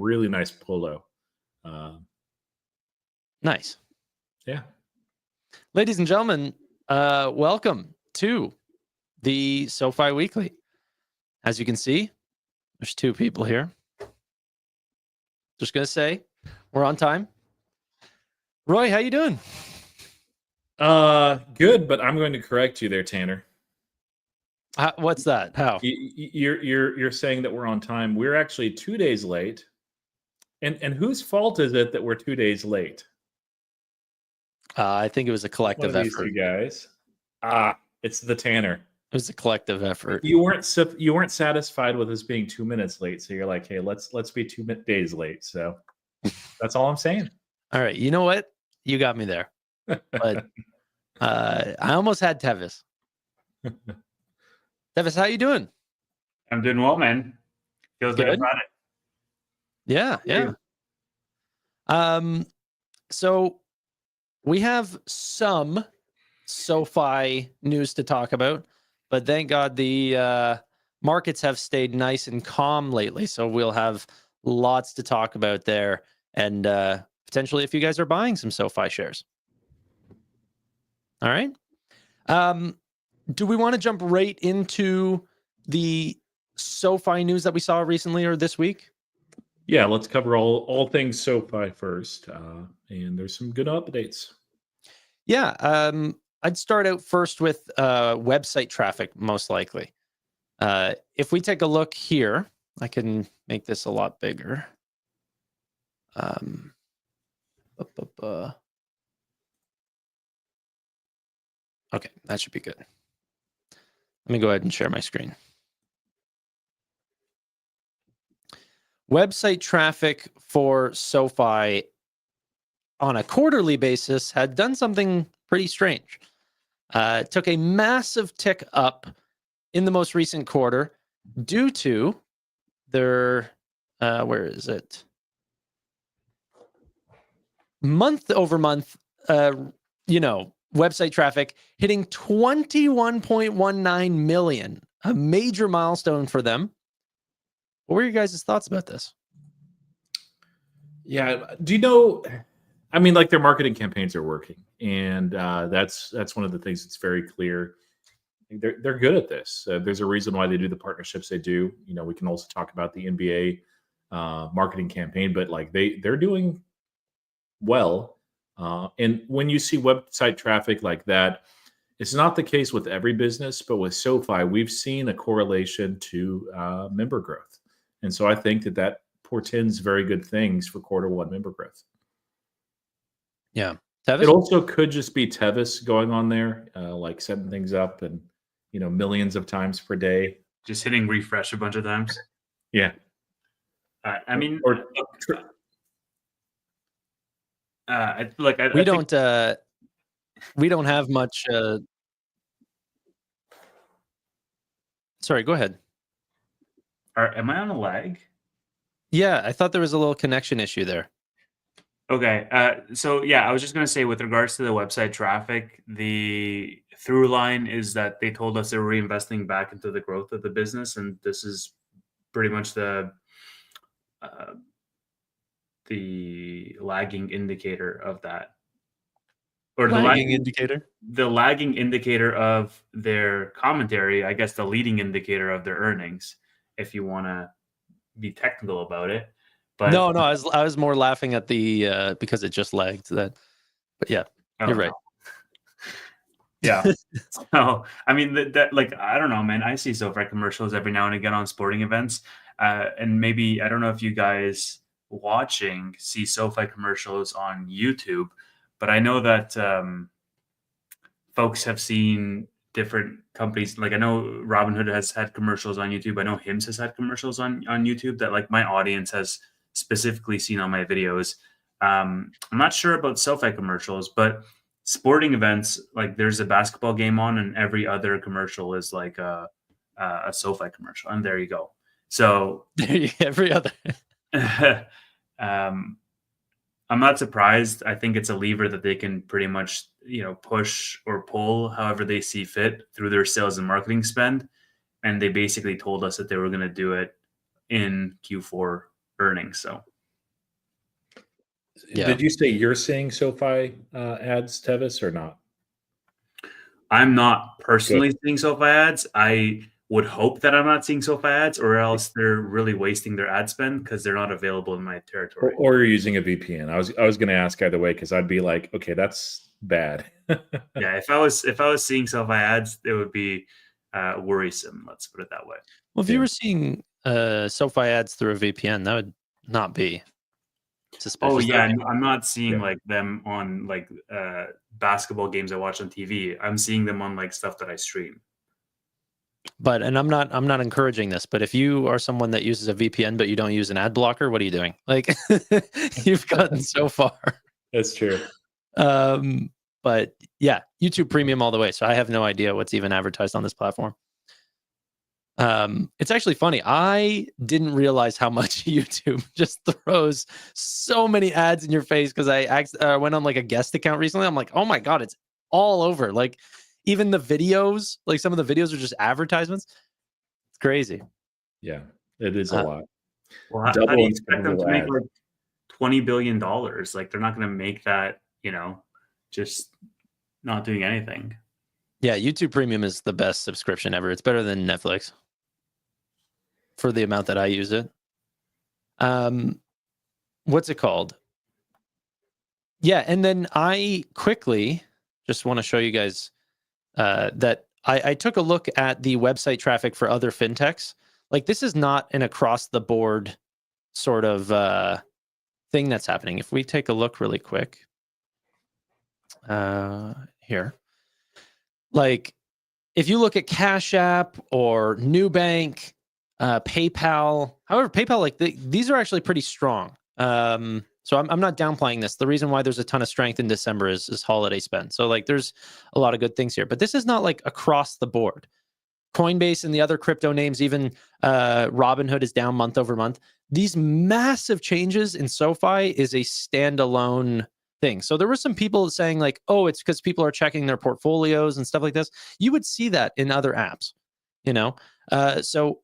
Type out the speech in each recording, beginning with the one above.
really nice polo. Nice. Yeah. Ladies and gentlemen, welcome to the SoFi Weekly. As you can see, there's two people here. Just going to say, we're on time. Roy, how you doing? Good, but I'm going to correct you there, Tanner. What's that? How? You're saying that we're on time. We're actually 2 days late. And whose fault is it that we're 2 days late? I think it was a collective One of effort. these two guys. It's the Tanner. It was a collective effort. You weren't satisfied with us being 2 minutes late, so you're like, hey, let's be 2 days late. So that's all I'm saying. All right, you know what? You got me there. But I almost had Tevis. Tevis, how you doing? I'm doing well, man. Feels like Friday. Yeah. So we have some SoFi news to talk about, but thank God the markets have stayed nice and calm lately. So we'll have lots to talk about there, and potentially if you guys are buying some SoFi shares. All right. Do we want to jump right into the SoFi news that we saw recently or this week? Yeah, let's cover all things SoFi first. And there's some good updates. Yeah. I'd start out first with website traffic, most likely. If we take a look here, I can make this a lot bigger. Okay, that should be good. Let me go ahead and share my screen. Website traffic for SoFi on a quarterly basis had done something pretty strange. It took a massive tick up in the most recent quarter due to their, where is it? Month over month, website traffic hitting 21.19 million, a major milestone for them. What were your guys' thoughts about this? Yeah, do you know? I mean, like, their marketing campaigns are working, and that's one of the things that's very clear. They're good at this. There's a reason why they do the partnerships they do. We can also talk about the NBA marketing campaign, but like they're doing well. And when you see website traffic like that, it's not the case with every business, but with SoFi, we've seen a correlation to member growth. And so I think that portends very good things for quarter one member growth. Yeah. Tevis? It also could just be Tevis going on there, like setting things up and, millions of times per day. Just hitting refresh a bunch of times. Yeah. I mean, we don't have much. Sorry, go ahead. Am I on a lag? Yeah, I thought there was a little connection issue there. Okay. So yeah, I was just going to say, with regards to the website traffic, the through line is that they told us they were reinvesting back into the growth of the business. And this is pretty much the lagging indicator of that. Or the lagging indicator? The lagging indicator of their commentary, I guess the leading indicator of their earnings, if you want to be technical about it. But no, I was more laughing at the because it just lagged that. But yeah, you're right. Yeah. So I mean that like, I don't know, man. I see SoFi commercials every now and again on sporting events, and maybe I don't know if you guys watching see SoFi commercials on YouTube, but I know that folks have seen different companies. Like, I know Robinhood has had commercials on YouTube. I know Hims has had commercials on YouTube that like my audience has specifically seen on my videos. I'm not sure about SoFi commercials, but sporting events, like there's a basketball game on and every other commercial is like a SoFi commercial, and there you go. So every other I'm not surprised. I think it's a lever that they can pretty much, push or pull however they see fit through their sales and marketing spend. And they basically told us that they were going to do it in Q4 earnings. So Yeah. Did you say you're seeing SoFi ads, Tevis, or not? I'm not Good. personally seeing SoFi ads. I would hope that I'm not seeing SoFi ads, or else they're really wasting their ad spend because they're not available in my territory. Or you're using a VPN. I was going to ask either way because I'd be like, okay, that's bad. Yeah, if I was seeing SoFi ads, it would be worrisome. Let's put it that way. Well, if Yeah. you were seeing SoFi ads through a VPN, that would not be suspicious. Oh yeah, Okay. I'm not seeing Yeah. like them on like basketball games I watch on TV. I'm seeing them on like stuff that I stream. But and I'm not encouraging this, but if you are someone that uses a VPN but you don't use an ad blocker, what are you doing? Like you've gotten so far. That's true. But yeah, YouTube Premium all the way. So I have no idea what's even advertised on this platform. It's actually funny. I didn't realize how much YouTube just throws so many ads in your face because I went on like a guest account recently. I'm like, oh my God, it's all over. Like even the videos, like some of the videos are just advertisements. It's crazy. Yeah, it is a lot. Well, how do Double you and expect them triple to make ads. like $20 billion? Like they're not going to make that, just not doing anything. Yeah, YouTube Premium is the best subscription ever. It's better than Netflix for the amount that I use it. What's it called? Yeah, and then I quickly just want to show you guys that I took a look at the website traffic for other fintechs. Like this is not an across the board sort of thing that's happening. If we take a look really quick here, like if you look at Cash App or Nubank, PayPal, however, PayPal, like these are actually pretty strong. So I'm not downplaying this. The reason why there's a ton of strength in December is holiday spend. So like there's a lot of good things here, but this is not like across the board. Coinbase and the other crypto names, even Robinhood is down month over month. These massive changes in SoFi is a standalone thing. So there were some people saying like, oh, it's because people are checking their portfolios and stuff like this. You would see that in other apps, so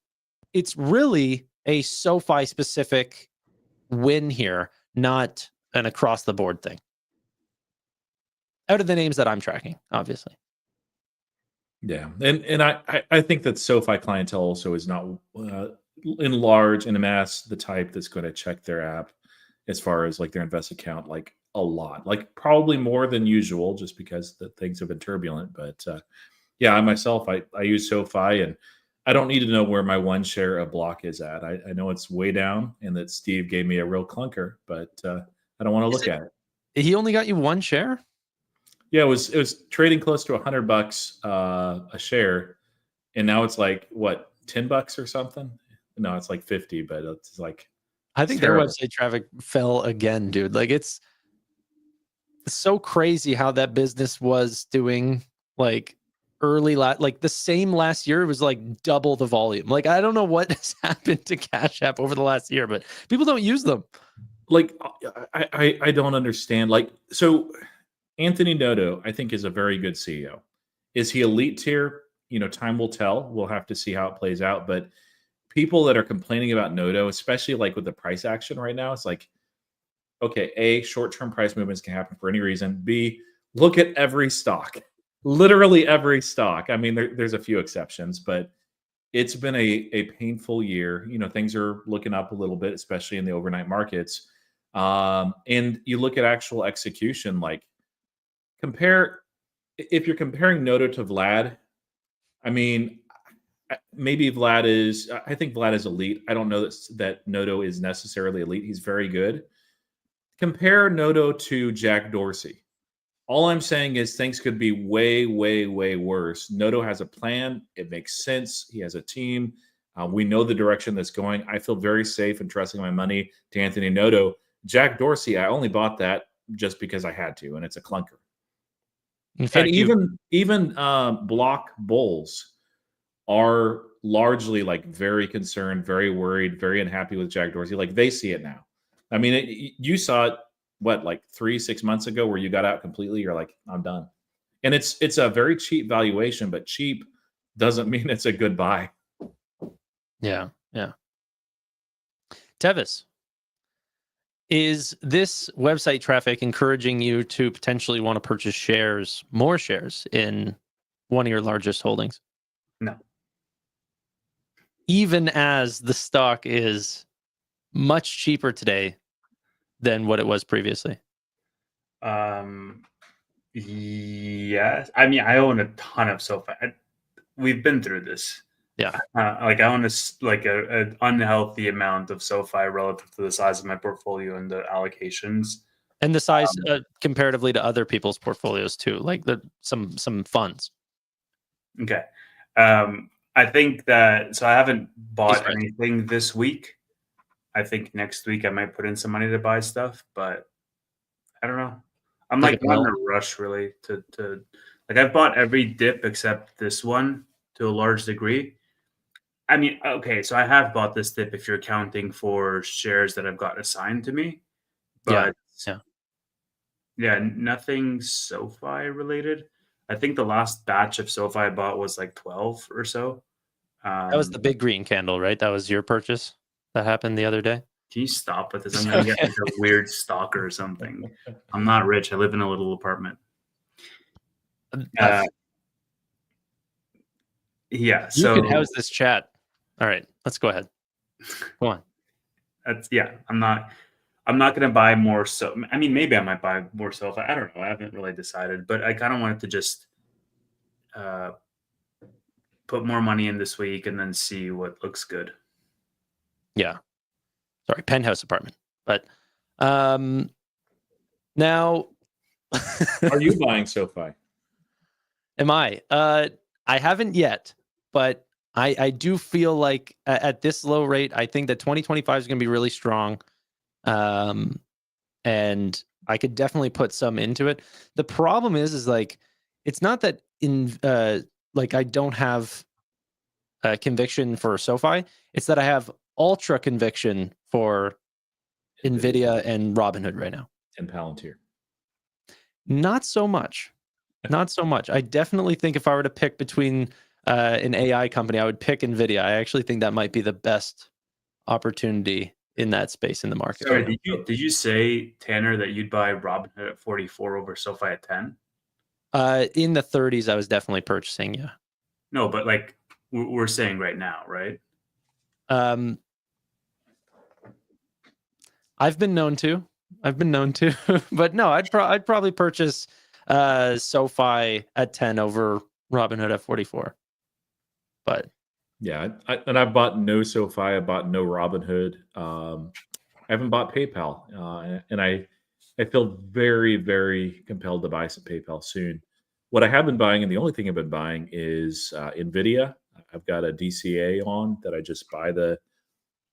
it's really a SoFi specific win here, not an across the board thing. Out of the names that I'm tracking, obviously. Yeah, and I think that SoFi clientele also is not in large in a mass the type that's going to check their app as far as like their invest account like a lot, like probably more than usual, just because the things have been turbulent. But yeah, I myself I use SoFi and I don't need to know where my one share of Block is at. I know it's way down and that Steve gave me a real clunker, but I don't want to look at it. He only got you one share? Yeah, it was trading close to $100 a share, and now it's like what, $10 or something? No, it's like 50, but it's like I think their website traffic fell again, dude. Like it's so crazy how that business was doing like like the same last year. It was like double the volume. Like I don't know what has happened to Cash App over the last year, but people don't use them. Like I don't understand. Like so Anthony Noto, I think, is a very good CEO. Is he elite tier? Time will tell. We'll have to see how it plays out. But people that are complaining about Noto, especially like with the price action right now, it's like, okay, A, short-term price movements can happen for any reason. B, look at every stock, literally every stock. I mean, there's a few exceptions, but it's been a painful year. Things are looking up a little bit, especially in the overnight markets. And you look at actual execution, like, if you're comparing Noto to Vlad, I mean, maybe I think Vlad is elite. I don't know that Noto is necessarily elite. He's very good. Compare Noto to Jack Dorsey. All I'm saying is things could be way, way, way worse. Noto has a plan. It makes sense. He has a team. We know the direction that's going. I feel very safe in trusting my money to Anthony Noto. Jack Dorsey, I only bought that just because I had to, and it's a clunker. In fact, and even block bulls are largely like very concerned, very worried, very unhappy with Jack Dorsey. Like they see it now. I mean, you saw it like 3-6 months ago where you got out completely. You're like, I'm done. And it's a very cheap valuation, but cheap doesn't mean it's a good buy. Yeah. Tevis, Is this website traffic encouraging you to potentially want to purchase more shares in one of your largest holdings? No. Even as the stock is much cheaper today than what it was previously. Yes. I mean, I own a ton of SoFi. We've been through this. Yeah. Like I own an unhealthy amount of SoFi relative to the size of my portfolio and the allocations. And the size comparatively to other people's portfolios too, like some funds. Okay. I think that, so I haven't bought right. anything this week. I think next week I might put in some money to buy stuff, but I don't know. I'm Like like a not in bill. a rush really to like I've bought every dip except this one to a large degree. I mean, okay, so I have bought this dip if you're counting for shares that I've got assigned to me, Yeah. but Yeah. yeah, nothing SoFi related. I think the last batch of SoFi I bought was like 12 or so. That was the big green candle, right? That was your purchase that happened the other day. Can you stop with this? I'm gonna get like a weird stalker or something. I'm not rich. I live in a little apartment. Yeah. You So could house this chat. All right, let's go ahead. Go on. that's I'm not gonna buy more. So I mean, maybe I might buy more SoFi. I don't know. I haven't really decided, but I kind of wanted to just put more money in this week and then see what looks good. Yeah. Sorry, penthouse apartment. But now Are you buying SoFi? am I? I haven't yet, but I do feel like at this low rate, I think that 2025 is going to be really strong. And I could definitely put some into it. The problem is like, it's not that like I don't have conviction for SoFi. It's that I have ultra conviction for Nvidia and Robinhood right now. And Palantir. Not so much. Not so much. I definitely think if I were to pick between an AI company, I would pick Nvidia. I actually think that might be the best opportunity in that space in the market. Sorry, did you say, Tanner, that you'd buy Robinhood at 44 over SoFi at 10? In the 30s, I was definitely purchasing. Yeah. No, but like we're saying right now, right? I've been known to, but no, I'd probably purchase SoFi at 10 over Robinhood at 44. But yeah, I've bought no SoFi. I bought no Robinhood. I haven't bought PayPal, and I feel very, very compelled to buy some PayPal soon. What I have been buying, and the only thing I've been buying, is Nvidia. I've got a DCA on that I just buy the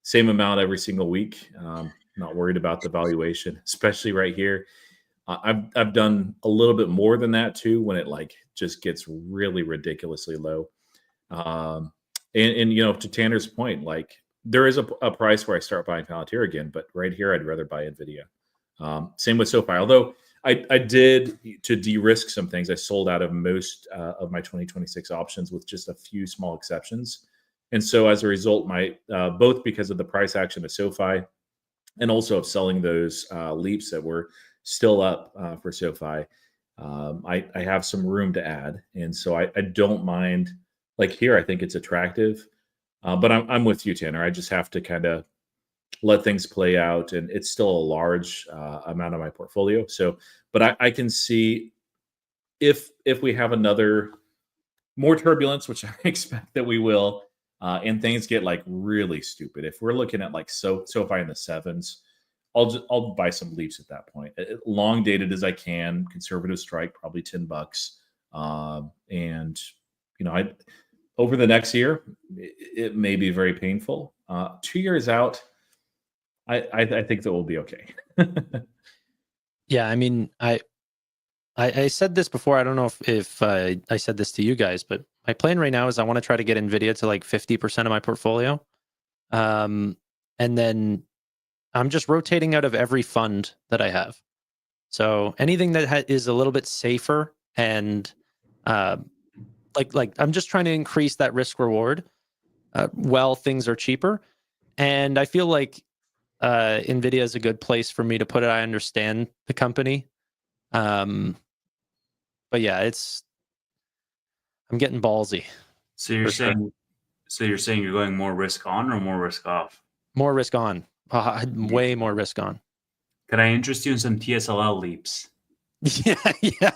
same amount every single week. Not worried about the valuation, especially right here. I've done a little bit more than that too when it like just gets really ridiculously low. And you know, to Tanner's point, like there is a price where I start buying Palantir again, but right here I'd rather buy Nvidia. Same with SoFi. Although I did, to de-risk some things, I sold out of most of my 2026 options with just a few small exceptions. And so as a result, my both because of the price action of SoFi and also of selling those leaps that were still up for SoFi, I have some room to add. And so I don't mind, like here, I think it's attractive. But I'm with you, Tanner. I just have to kind of let things play out. And it's still a large amount of my portfolio. So, but I can see if we have another more turbulence, which I expect that we will, and things get like really stupid. If we're looking at like SoFi in the sevens, I'll buy some leaps at that point. Long dated as I can, conservative strike, probably $10. And you know, over the next year, it may be very painful. 2 years out, I think that we'll be okay. yeah, I mean, I said this before. I don't know if I said this to you guys, but my plan right now is I want to try to get Nvidia to like 50% of my portfolio. And then I'm just rotating out of every fund that I have. So anything that is a little bit safer and like I'm just trying to increase that risk reward while things are cheaper. And I feel like Nvidia is a good place for me to put it. I understand the company. But yeah, I'm getting ballsy. So you're saying you're going more risk on or more risk off? More risk on. Way more risk on. Could I interest you in some TSLL leaps? Yeah.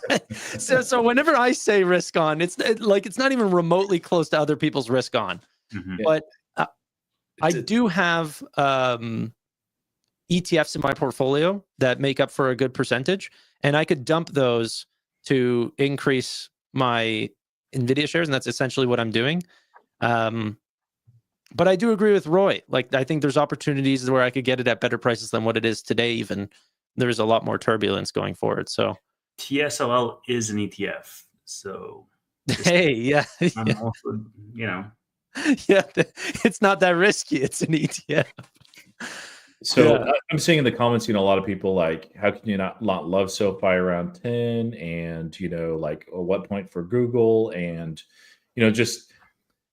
So whenever I say risk on, it's not even remotely close to other people's risk on. Mm-hmm. But I do have ETFs in my portfolio that make up for a good percentage, and I could dump those to increase my Nvidia shares, and that's essentially what I'm doing. But I do agree with Roy. Like, I think there's opportunities where I could get it at better prices than what it is today. Even there's a lot more turbulence going forward. So TSLL is an ETF. So hey, yeah, I'm also, yeah, it's not that risky. It's an ETF. So I'm seeing in the comments, a lot of people like, how can you not love SoFi around 10? And, like, what point for Google? And, just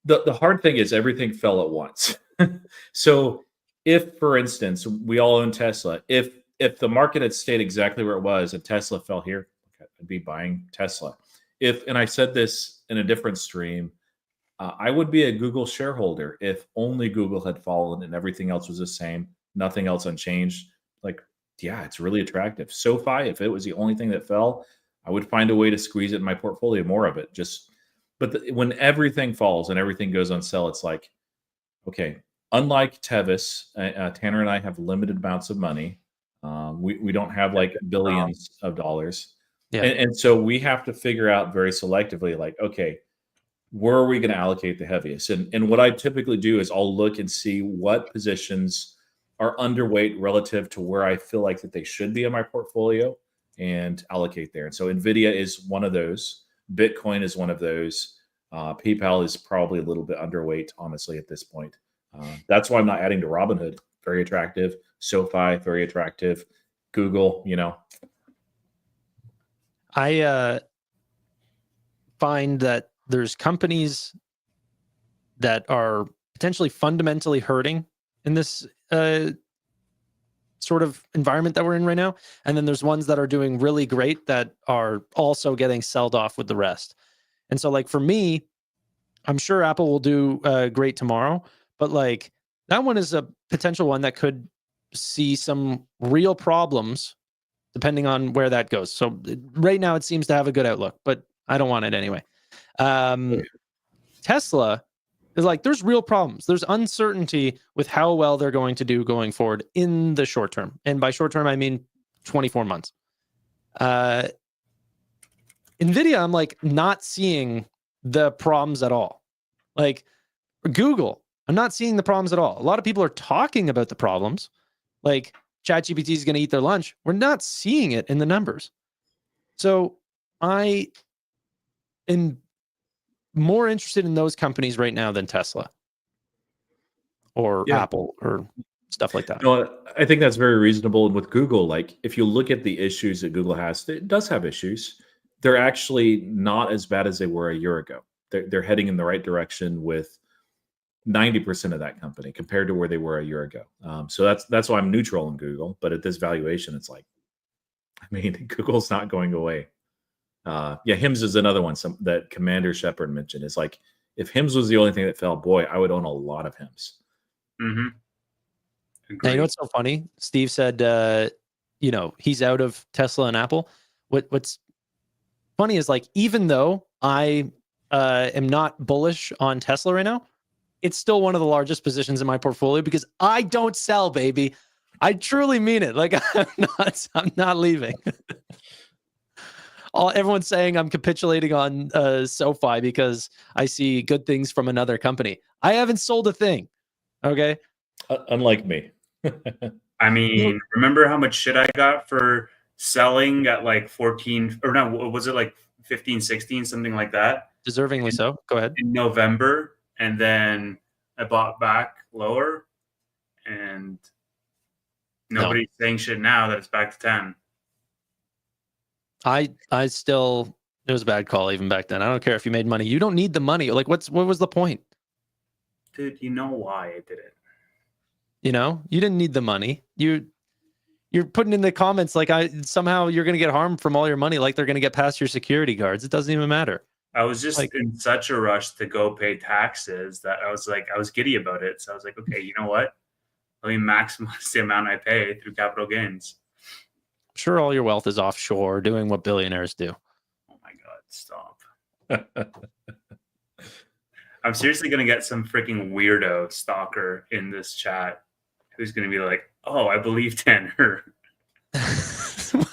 the hard thing is everything fell at once. So if, for instance, we all own Tesla, if the market had stayed exactly where it was and Tesla fell here, I'd be buying Tesla. And I said this in a different stream, I would be a Google shareholder if only Google had fallen and everything else was the same, nothing else unchanged. Like, yeah, it's really attractive. SoFi, if it was the only thing that fell, I would find a way to squeeze it in my portfolio, more of it. But when everything falls and everything goes on sale, it's like, okay, unlike Tevis, Tanner and I have limited amounts of money. We don't have like billions of dollars. Yeah. And so we have to figure out very selectively, like, okay, where are we going to allocate the heaviest? And what I typically do is I'll look and see what positions are underweight relative to where I feel like that they should be in my portfolio and allocate there. And so NVIDIA is one of those. Bitcoin is one of those. PayPal is probably a little bit underweight, honestly, at this point. That's why I'm not adding to Robinhood. Very attractive. SoFi, very attractive. Google, I find that there's companies that are potentially fundamentally hurting in this sort of environment that we're in right now. And then there's ones that are doing really great that are also getting sold off with the rest. And so, like, for me, I'm sure Apple will do great tomorrow, but like that one is a potential one that could see some real problems depending on where that goes. So right now it seems to have a good outlook, but I don't want it anyway. Tesla is like, there's real problems. There's uncertainty with how well they're going to do going forward in the short term. And by short term, I mean 24 months. NVIDIA, I'm like not seeing the problems at all. Like Google, I'm not seeing the problems at all. A lot of people are talking about the problems. Like ChatGPT is going to eat their lunch. We're not seeing it in the numbers. So I am more interested in those companies right now than Tesla or Apple or stuff like that. No, I think that's very reasonable. And with Google, like if you look at the issues that Google has, it does have issues. They're actually not as bad as they were a year ago. They're heading in the right direction with 90% of that company compared to where they were a year ago. So that's why I'm neutral in Google. But at this valuation, it's like, I mean, Google's not going away. HIMS is another one that Commander Shepard mentioned. It's like, if HIMS was the only thing that fell, boy, I would own a lot of HIMS. Mm-hmm. Now, you know what's so funny? Steve said, he's out of Tesla and Apple. What's funny is, like, even though I am not bullish on Tesla right now, it's still one of the largest positions in my portfolio because I don't sell, baby. I truly mean it. Like, I'm not leaving. Everyone's saying I'm capitulating on SoFi because I see good things from another company. I haven't sold a thing. Okay. Unlike me. I mean, remember how much shit I got for selling at like 14 or no, was it like 15, 16, something like that? Deservingly so. Go ahead. In November. And then I bought back lower and nobody's saying shit now that it's back to 10. I still, it was a bad call even back then. I don't care if you made money. You don't need the money. Like, what was the point? Dude, you know why I did it. You know, you didn't need the money. You're putting in the comments like somehow you're going to get harmed from all your money, like they're going to get past your security guards. It doesn't even matter. I was just Like- in such a rush to go pay taxes that I was giddy about it. So I was like, okay, you know what? Let me maximize the amount I pay through capital gains. I'm sure all your wealth is offshore doing what billionaires do. Oh my God, stop. I'm seriously going to get some freaking weirdo stalker in this chat who's going to be like, oh, I believe Tanner.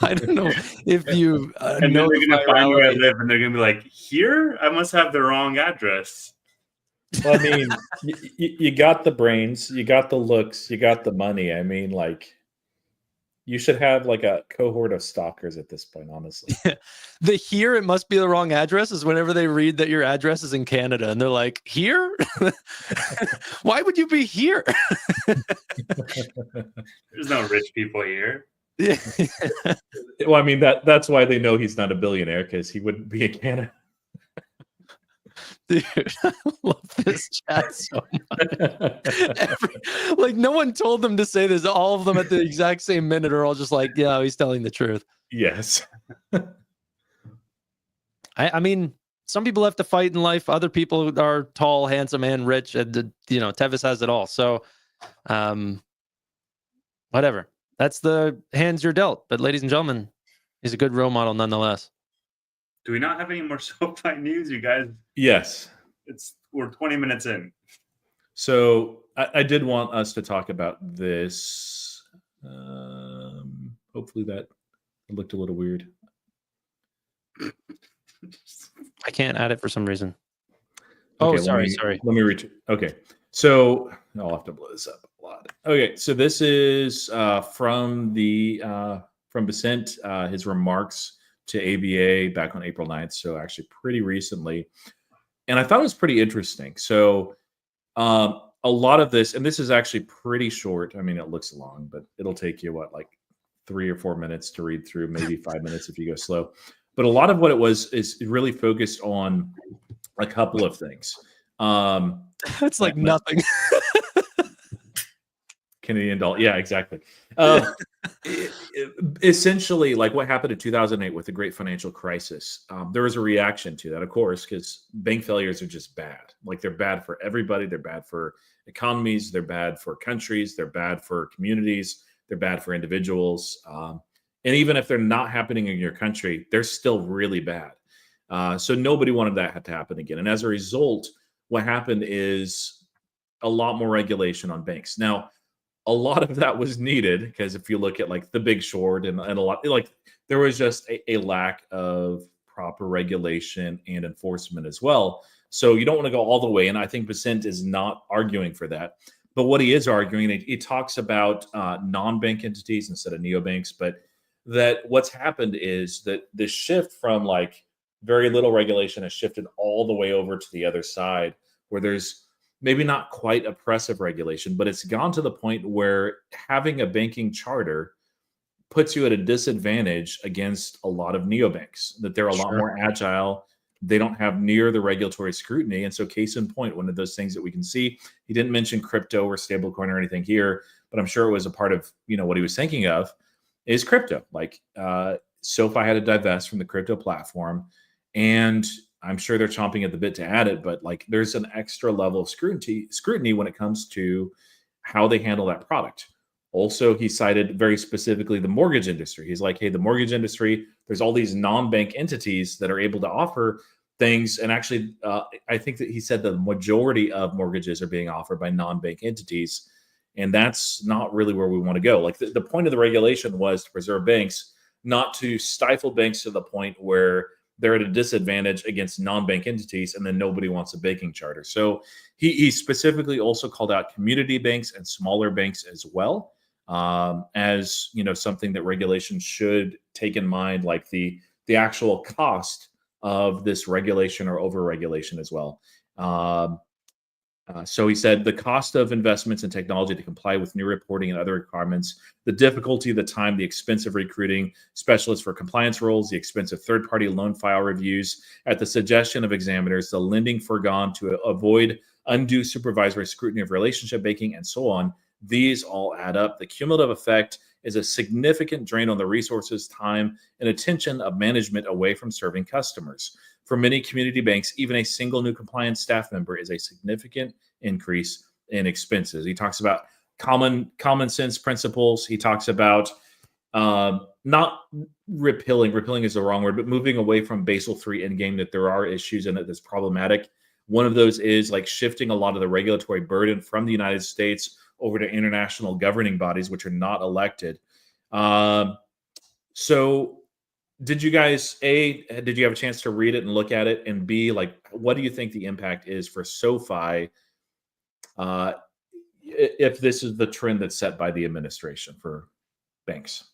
I don't know if you And know then they're the going to find where I virality. live and they're going to be like, here? I must have the wrong address. Well, I mean, you got the brains, you got the looks, you got the money. I mean, like, you should have like a cohort of stalkers at this point, honestly. The here it must be the wrong address is whenever they read that your address is in Canada and they're like, here? Why would you be here? There's no rich people here. Yeah. Well, I mean, that's why they know he's not a billionaire, because he wouldn't be in Canada. Dude, I love this chat so much. Like, no one told them to say this. All of them at the exact same minute are all just like, yeah, he's telling the truth. Yes. I mean, some people have to fight in life. Other people are tall, handsome, and rich. And, Tevis has it all. So, whatever. That's the hands you're dealt. But, ladies and gentlemen, he's a good role model nonetheless. Do we not have any more SoFi news, you guys? Yes. We're 20 minutes in. So I did want us to talk about this. Hopefully that looked a little weird. I can't add it for some reason. Okay, sorry. Let me reach it. Okay. So I'll have to blow this up a lot. Okay. So this is from Vicent, his remarks to ABA back on April 9th. So actually pretty recently. And I thought it was pretty interesting. So a lot of this, and this is actually pretty short. I mean, it looks long, but it'll take you like 3 or 4 minutes to read through, maybe 5 minutes if you go slow. But a lot of what it was is really focused on a couple of things. That's like nothing. Canadian dollar. Yeah, exactly. Essentially, like what happened in 2008 with the great financial crisis, there was a reaction to that, of course, because bank failures are just bad. Like, they're bad for everybody. They're bad for economies. They're bad for countries. They're bad for communities. They're bad for individuals. And even if they're not happening in your country, they're still really bad. So nobody wanted that to happen again. And as a result, what happened is a lot more regulation on banks. Now, a lot of that was needed, because if you look at like the Big Short and a lot, like, there was just a lack of proper regulation and enforcement as well. So you don't want to go all the way. And I think Vicent is not arguing for that. But what he is arguing, he talks about non-bank entities instead of neobanks, but that what's happened is that the shift from like very little regulation has shifted all the way over to the other side, where there's maybe not quite oppressive regulation, but it's gone to the point where having a banking charter puts you at a disadvantage against a lot of neobanks, that they're a lot more agile. They don't have near the regulatory scrutiny. And so, case in point, one of those things that we can see, he didn't mention crypto or stablecoin or anything here, but I'm sure it was a part of, what he was thinking of, is crypto. Like, SoFi had to divest from the crypto platform, and I'm sure they're chomping at the bit to add it, but like, there's an extra level of scrutiny when it comes to how they handle that product. Also, he cited very specifically the mortgage industry. He's like, hey, the mortgage industry, there's all these non-bank entities that are able to offer things. And actually, I think that he said the majority of mortgages are being offered by non-bank entities. And that's not really where we want to go. Like, the point of the regulation was to preserve banks, not to stifle banks to the point where they're at a disadvantage against non-bank entities, and then nobody wants a banking charter. So he specifically also called out community banks and smaller banks as well, as something that regulation should take in mind, like the actual cost of this regulation or over-regulation as well. So he said the cost of investments in technology to comply with new reporting and other requirements, the difficulty of the time, the expense of recruiting specialists for compliance roles, the expense of third-party loan file reviews at the suggestion of examiners, the lending foregone to avoid undue supervisory scrutiny of relationship banking, and so on. These all add up. The cumulative effect is a significant drain on the resources, time, and attention of management away from serving customers. For many community banks, even a single new compliance staff member is a significant increase in expenses. He talks about common sense principles. He talks about not repealing is the wrong word, but moving away from Basel III endgame, that there are issues in it that's problematic. One of those is like shifting a lot of the regulatory burden from the United States over to international governing bodies, which are not elected. So did you guys, did you have a chance to read it and look at it? And B, like, what do you think the impact is for SoFi if this is the trend that's set by the administration for banks?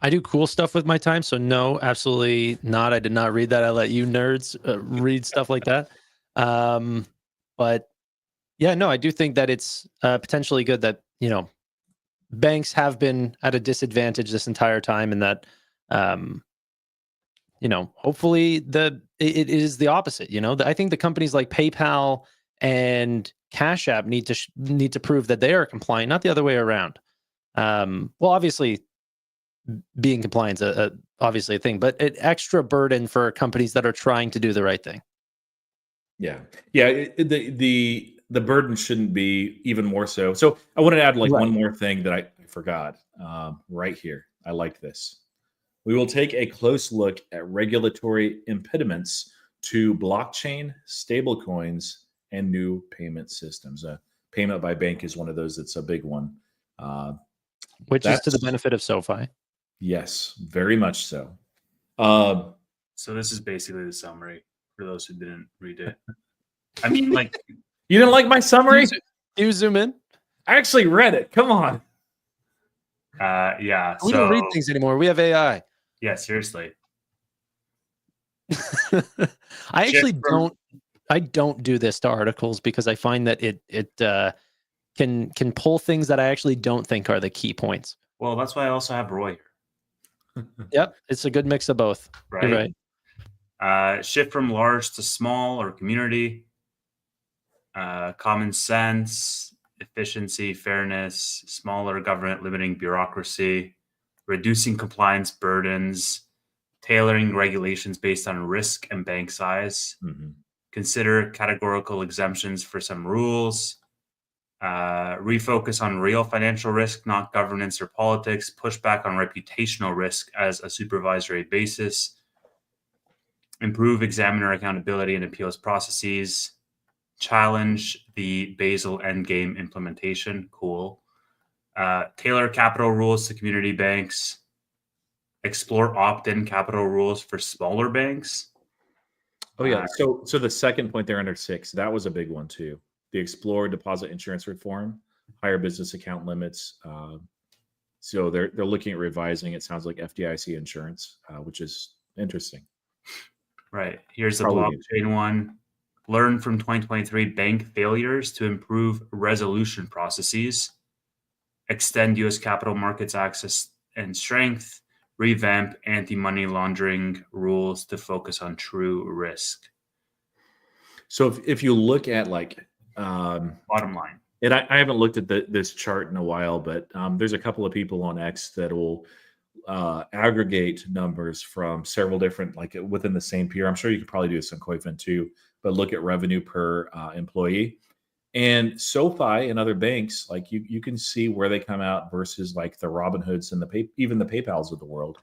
I do cool stuff with my time, so no, absolutely not. I did not read that. I let you nerds read stuff like that. But yeah, no, I do think that it's potentially good that, banks have been at a disadvantage this entire time, and that, hopefully it is the opposite. I think the companies like PayPal and Cash App need to prove that they are compliant, not the other way around. Well, obviously, being compliant is obviously a thing, but an extra burden for companies that are trying to do the right thing. Yeah. The burden shouldn't be even more so. So I wanted to add one more thing that I forgot right here. I like this. We will take a close look at regulatory impediments to blockchain, stablecoins, and new payment systems. Payment by bank is one of those that's a big one. Which is to the benefit of SoFi. Yes, very much so. So this is basically the summary for those who didn't read it. I mean, like, you didn't like my summary? You zoom in? I actually read it. Come on. Yeah. We don't read things anymore. We have AI. Yeah, seriously. I actually don't do this to articles because I find that it can pull things that I actually don't think are the key points. Well, that's why I also have Roy here. Yep, it's a good mix of both. Right. You're right. Shift from large to small or community. Common sense, efficiency, fairness, smaller government limiting bureaucracy, reducing compliance burdens, tailoring regulations based on risk and bank size. Mm-hmm. Consider categorical exemptions for some rules. Refocus on real financial risk, not governance or politics. Push back on reputational risk as a supervisory basis. Improve examiner accountability and appeals processes. Challenge the Basel endgame implementation. Cool. Tailor capital rules to community banks. Explore opt-in capital rules for smaller banks. Oh yeah. So the second point there under 6, that was a big one too. The explore deposit insurance reform, higher business account limits. So they're looking at revising. It sounds like FDIC insurance, which is interesting. Right. Here's the blockchain one. Learn from 2023 bank failures to improve resolution processes. Extend U.S. capital markets access and strength. Revamp anti-money laundering rules to focus on true risk. So if you look at bottom line, and I haven't looked at this chart in a while, but there's a couple of people on X that will aggregate numbers from several different, within the same peer. I'm sure you could probably do this on Koifin too, but look at revenue per employee. And SoFi and other banks, you can see where they come out versus the Robinhoods and even the PayPals of the world.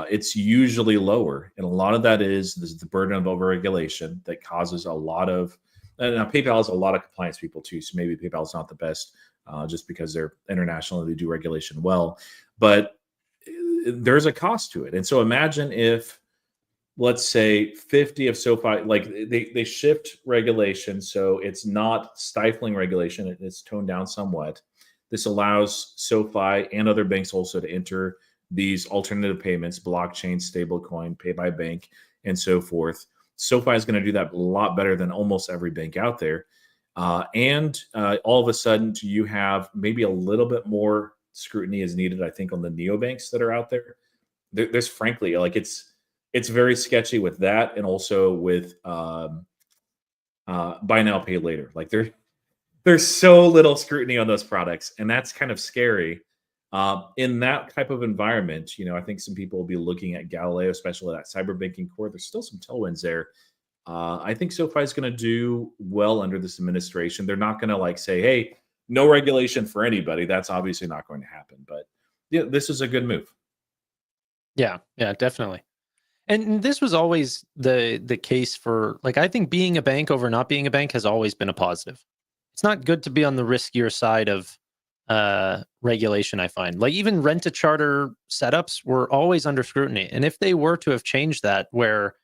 It's usually lower, and a lot of that is the burden of overregulation that causes a lot of. And now PayPal has a lot of compliance people too, so maybe PayPal is not the best just because they're international and they do regulation well. But there's a cost to it, and so imagine if, let's say 50 of SoFi, they shift regulation. So it's not stifling regulation. It's toned down somewhat. This allows SoFi and other banks also to enter these alternative payments, blockchain, stablecoin, pay by bank, and so forth. SoFi is going to do that a lot better than almost every bank out there. And all of a sudden you have maybe a little bit more scrutiny is needed, I think, on the neobanks that are out there. There's frankly, it's very sketchy with that, and also with buy now, pay later. there's so little scrutiny on those products, and that's kind of scary. In that type of environment, I think some people will be looking at Galileo, especially that cyber banking core. There's still some tailwinds there. I think SoFi is going to do well under this administration. They're not going to say, "Hey, no regulation for anybody." That's obviously not going to happen. But yeah, this is a good move. Yeah, definitely. And this was always the case for, I think being a bank over not being a bank has always been a positive. It's not good to be on the riskier side of regulation, I find. Even rent-a-charter setups were always under scrutiny. And if they were to have changed that, where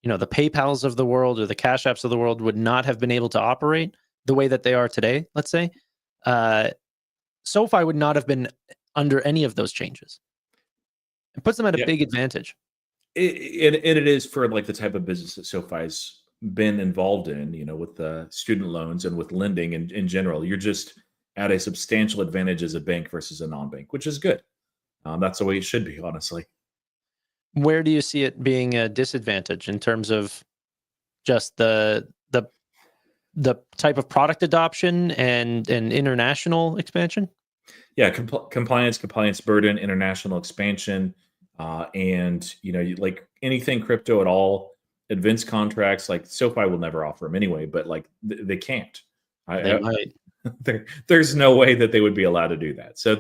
the PayPals of the world or the Cash Apps of the world would not have been able to operate the way that they are today, let's say, SoFi would not have been under any of those changes. It puts them at a big advantage. It is for the type of business that SoFi's been involved in, with the student loans and with lending in general. You're just at a substantial advantage as a bank versus a non-bank, which is good. That's the way it should be, honestly. Where do you see it being a disadvantage in terms of just the type of product adoption and international expansion? Yeah, compliance burden, international expansion, and anything crypto at all, advanced contracts. SoFi will never offer them anyway, but they can't. They might. There's no way that they would be allowed to do that. So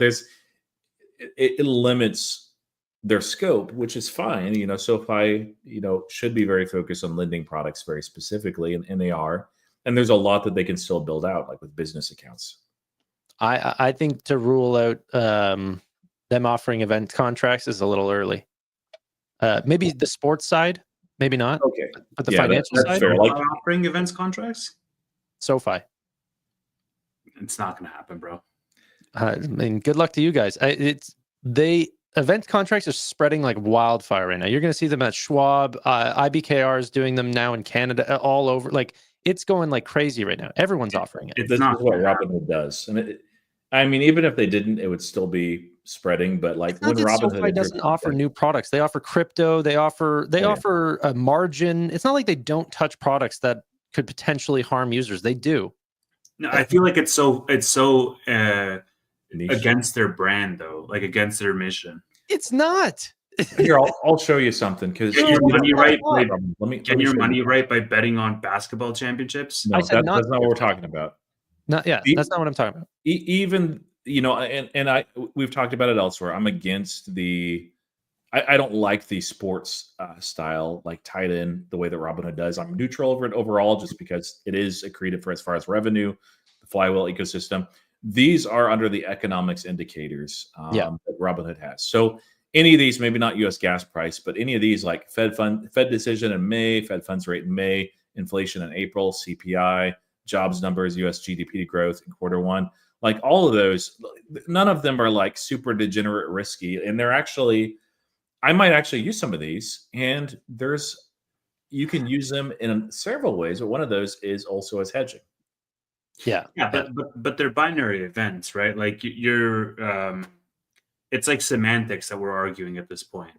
it limits their scope, which is fine. SoFi, should be very focused on lending products very specifically, and they are. And there's a lot that they can still build out, with business accounts. I think to rule out them offering event contracts is a little early. Maybe the sports side, maybe not. Okay, but the financial that's side, fair. Offering events contracts. SoFi. It's not going to happen, bro. I mean, good luck to you guys. Event contracts are spreading like wildfire right now. You're going to see them at Schwab. IBKR is doing them now in Canada, all over. It's going like crazy right now. Everyone's offering it. This is what Robinhood does, and even if they didn't, it would still be spreading. But when Robinhood SoFi doesn't offer new products, they offer crypto. They offer a margin. It's not like they don't touch products that could potentially harm users. They do. No, I feel like it's so against their brand, though, against their mission. It's not. Here, I'll show you something, because get your money right. Get your money right by betting on basketball championships. No, that's not what we're talking about. That's not what I'm talking about. Even we've talked about it elsewhere. I'm against I don't like the sports style tied in the way that Robinhood does. I'm neutral over it overall, just because it is accretive for as far as revenue, the flywheel ecosystem. These are under the economics indicators that Robinhood has. So any of these, maybe not U.S. gas price, but any of these Fed decision in May, Fed funds rate in May, inflation in April, CPI, jobs numbers, U.S. GDP growth in Q1, all of those, none of them are super degenerate risky, and they're actually. I might actually use some of these, and you can use them in several ways, but one of those is also as hedging. Yeah, but they're binary events, right? It's like semantics that we're arguing at this point.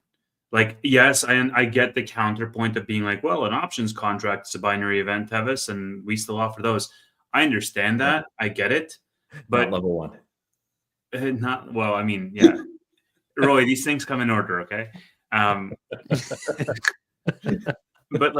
Yes, I get the counterpoint of being well, an options contract is a binary event, Tevis, and we still offer those. I understand that. I get it. But not level one. Yeah. Roy, these things come in order, okay? But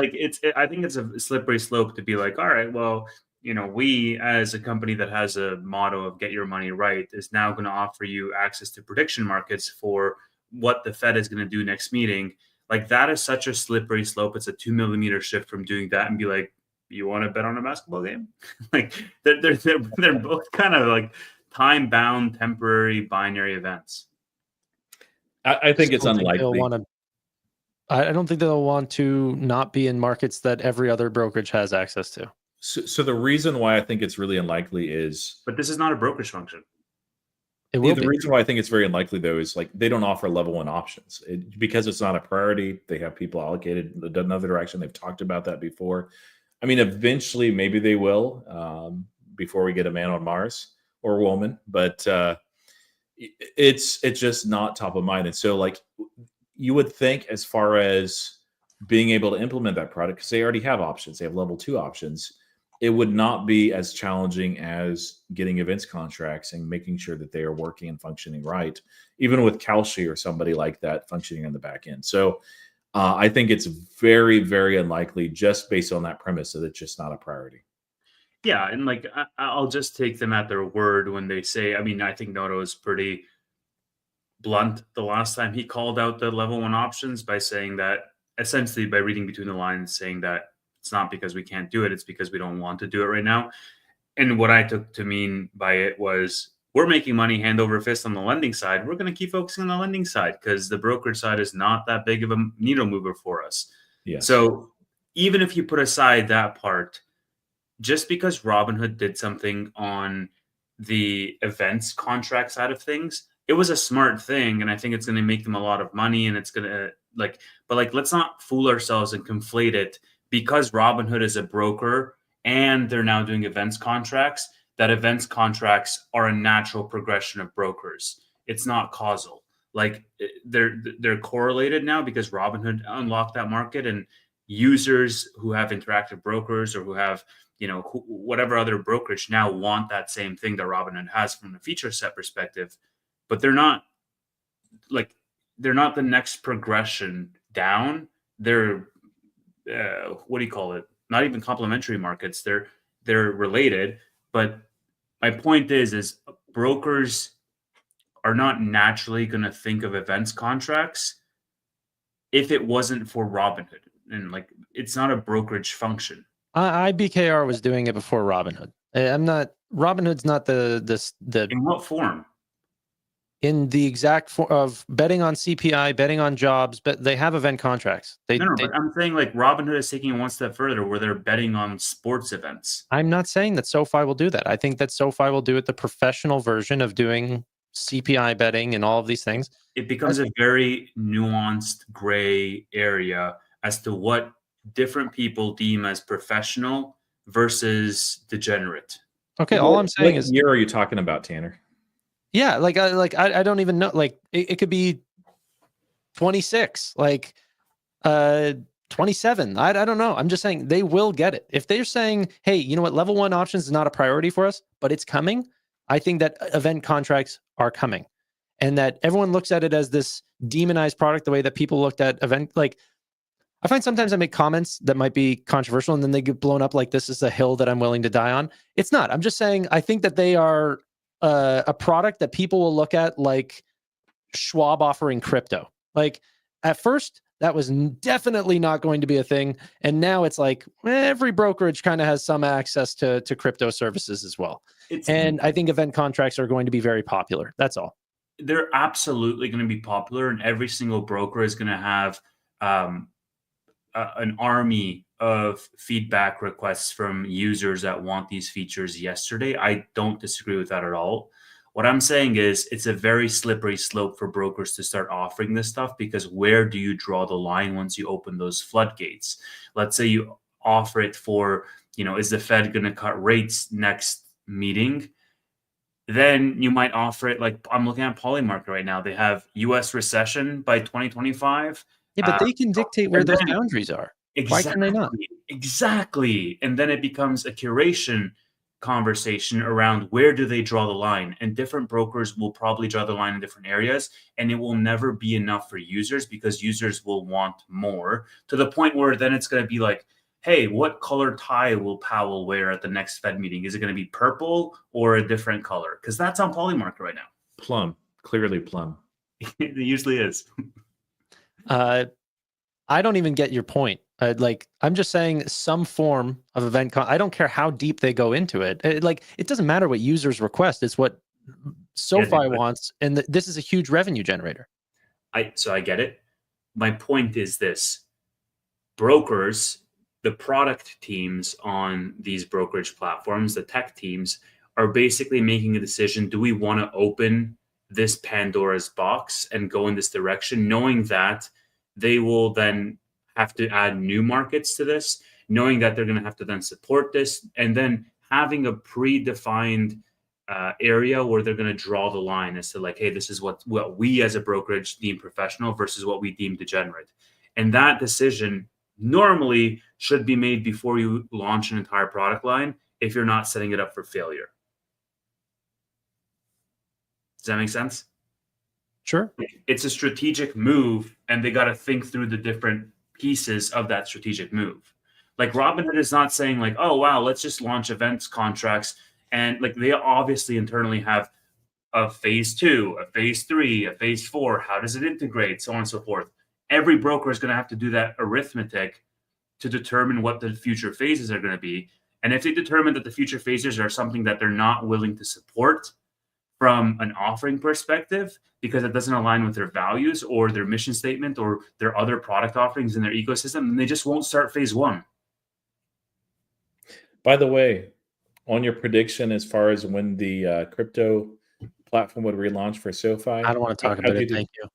I think it's a slippery slope to be all right, well, we as a company that has a motto of get your money right is now going to offer you access to prediction markets for what the Fed is going to do next meeting. That is such a slippery slope. It's a 2 millimeter shift from doing that and be you want to bet on a basketball game? They're both kind of time bound, temporary, binary events. I think it's unlikely. I don't think they'll want to not be in markets that every other brokerage has access to. So the reason why I think it's really unlikely is... But this is not a brokerage function. The reason why I think it's very unlikely, though, is they don't offer level one options. Because it's not a priority. They have people allocated in another direction. They've talked about that before. Eventually, maybe they will before we get a man on Mars or a woman. But... it's just not top of mind. And so you would think, as far as being able to implement that product, because they already have options, they have level 2 options, it would not be as challenging as getting events contracts and making sure that they are working and functioning right, even with Kalshi or somebody like that functioning on the back end. So I think it's very, very unlikely just based on that premise that it's just not a priority. Yeah, and like I'll just take them at their word when they say. I mean, I think Noto is pretty blunt the last time he called out the level 1 options by saying that, essentially by reading between the lines, saying that it's not because we can't do it, it's because we don't want to do it right now. And what I took to mean by it was, we're making money hand over fist on the lending side. We're going to keep focusing on the lending side because the brokerage side is not that big of a needle mover for us. Yes. So even if you put aside that part, just because Robinhood did something on the events contract side of things, it was a smart thing. And I think it's going to make them a lot of money, and it's going to let's not fool ourselves and conflate it because Robinhood is a broker and they're now doing events contracts, that events contracts are a natural progression of brokers. It's not causal. Like they're correlated now because Robinhood unlocked that market, and users who have interactive brokers or who have, whatever other brokerage now want that same thing that Robinhood has from a feature set perspective, but they're not the next progression down. They're what do you call it? Not even complementary markets. They're related. But my point is brokers are not naturally going to think of events contracts if it wasn't for Robinhood. And it's not a brokerage function. IBKR was doing it before Robinhood. Robinhood's not the In what form? In the exact form of betting on CPI, betting on jobs, but they have event contracts. But I'm saying Robinhood is taking it one step further where they're betting on sports events. I'm not saying that SoFi will do that. I think that SoFi will do it the professional version of doing CPI betting and all of these things. It becomes a very nuanced gray area as to what different people deem as professional versus degenerate. Okay, all I'm saying what is, year are you talking about, Tanner? Yeah, I don't even know. It could be 26, 27. I don't know. I'm just saying they will get it. If they're saying, hey, you know what, level 1 options is not a priority for us, but it's coming. I think that event contracts are coming, and that everyone looks at it as this demonized product, the way that people looked at event. I find sometimes I make comments that might be controversial and then they get blown up like this is a hill that I'm willing to die on. It's not. I'm just saying I think that they are a product that people will look at like Schwab offering crypto. At first, that was definitely not going to be a thing. And now it's like every brokerage kind of has some access to crypto services as well. And I think event contracts are going to be very popular. That's all. They're absolutely going to be popular, and every single broker is going to have an army of feedback requests from users that want these features yesterday. I don't disagree with that at all. What I'm saying is it's a very slippery slope for brokers to start offering this stuff, because where do you draw the line once you open those floodgates? Let's say you offer it for, is the Fed going to cut rates next meeting? Then you might offer it like I'm looking at Polymarket right now. They have US recession by 2025. Yeah, but they can dictate where those boundaries are. Exactly, why can they not? Exactly. And then it becomes a curation conversation around where do they draw the line, and different brokers will probably draw the line in different areas, and it will never be enough for users because users will want more, to the point where then it's going to be like, hey, what color tie will Powell wear at the next Fed meeting? Is it going to be purple or a different color? Because that's on Polymarket right now. Plum, clearly plum. It usually is. I don't even get your point. I'm just saying some form of event. I don't care how deep they go into it. It doesn't matter what users request. It's what SoFi wants, and this is a huge revenue generator. So I get it. My point is this: brokers, the product teams on these brokerage platforms, the tech teams, are basically making a decision. Do we want to open this Pandora's box and go in this direction, knowing that they will then have to add new markets to this, knowing that they're going to have to then support this, and then having a predefined area where they're going to draw the line as to like, hey, this is what we as a brokerage deem professional versus what we deem degenerate. And that decision normally should be made before you launch an entire product line if you're not setting it up for failure. Does that make sense? Sure. It's a strategic move, and they got to think through the different pieces of that strategic move. Like Robinhood is not saying like, oh, wow, let's just launch events contracts. And like they obviously internally have a phase 2, a phase 3, a phase 4. How does it integrate? So on and so forth. Every broker is going to have to do that arithmetic to determine what the future phases are going to be. And if they determine that the future phases are something that they're not willing to support from an offering perspective, because it doesn't align with their values or their mission statement or their other product offerings in their ecosystem, then they just won't start phase 1. By the way, on your prediction as far as when the crypto platform would relaunch for SoFi, I don't want to talk about it. Thank you.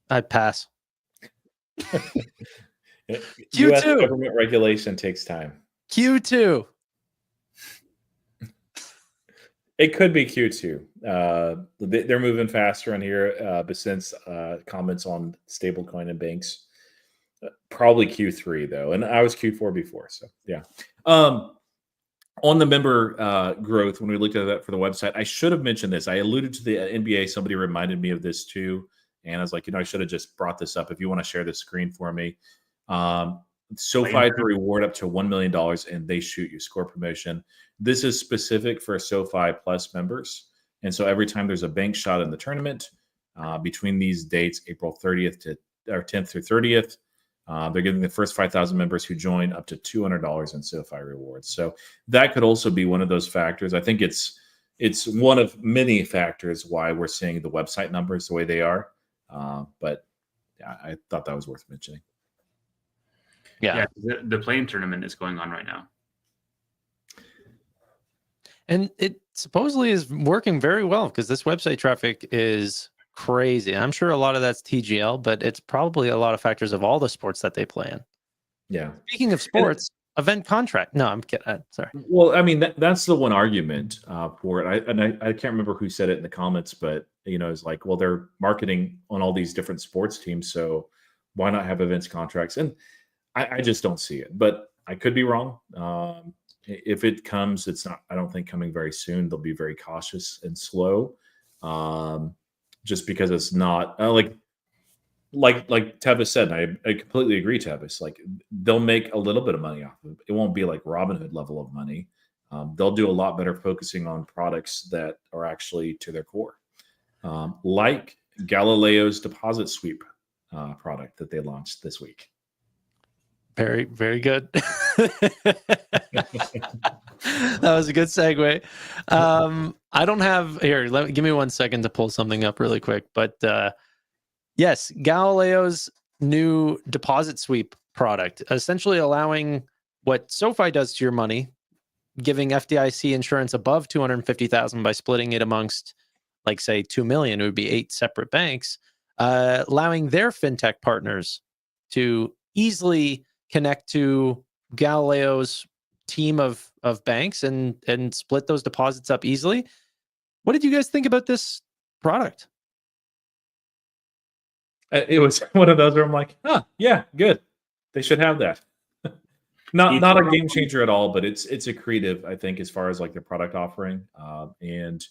I'd pass. U.S. government regulation takes time. Q2. It could be Q2. They're moving faster on here, but since comments on stablecoin and banks, probably Q3 though. And I was Q4 before, so yeah. On the member growth, when we looked at that for the website, I should have mentioned this. I alluded to the NBA. Somebody reminded me of this too, and I was like, I should have just brought this up. If you want to share the screen for me, SoFi to reward up to $1 million, and they shoot you score promotion. This is specific for SoFi Plus members, and so every time there's a bank shot in the tournament between these dates, April 30th or 10th through 30th. They're giving the first 5,000 members who join up to $200 in SoFi rewards. So that could also be one of those factors. I think it's one of many factors why we're seeing the website numbers the way they are. But yeah, I thought that was worth mentioning. Yeah, the play-in tournament is going on right now. And it supposedly is working very well because this website traffic is crazy. I'm sure a lot of that's TGL, but it's probably a lot of factors of all the sports that they play in. Yeah. Speaking of sports, event contract. No, I'm kidding. Sorry. Well, I mean, that's the one argument for it. I can't remember who said it in the comments, but it's like, well, they're marketing on all these different sports teams, so why not have events contracts? And I just don't see it, but I could be wrong. If it comes, it's not, I don't think coming very soon. They'll be very cautious and slow. Just because it's not like Tevis said, and I completely agree, Tevis. Like they'll make a little bit of money off of it. It won't be like Robinhood level of money. They'll do a lot better focusing on products that are actually to their core, like Galileo's deposit sweep product that they launched this week. Very, very good. That was a good segue. I don't have here. Give me 1 second to pull something up really quick. But yes, Galileo's new deposit sweep product, essentially allowing what SoFi does to your money, giving FDIC insurance above $250,000 by splitting it amongst, like, say, 2 million. It would be 8 separate banks, allowing their fintech partners to easily connect to Galileo's team of banks and split those deposits up easily. What did you guys think about this product? It was one of those where I'm like, yeah, good. They should have that. Not a game changer at all, but it's a creative, I think, as far as like their product offering. And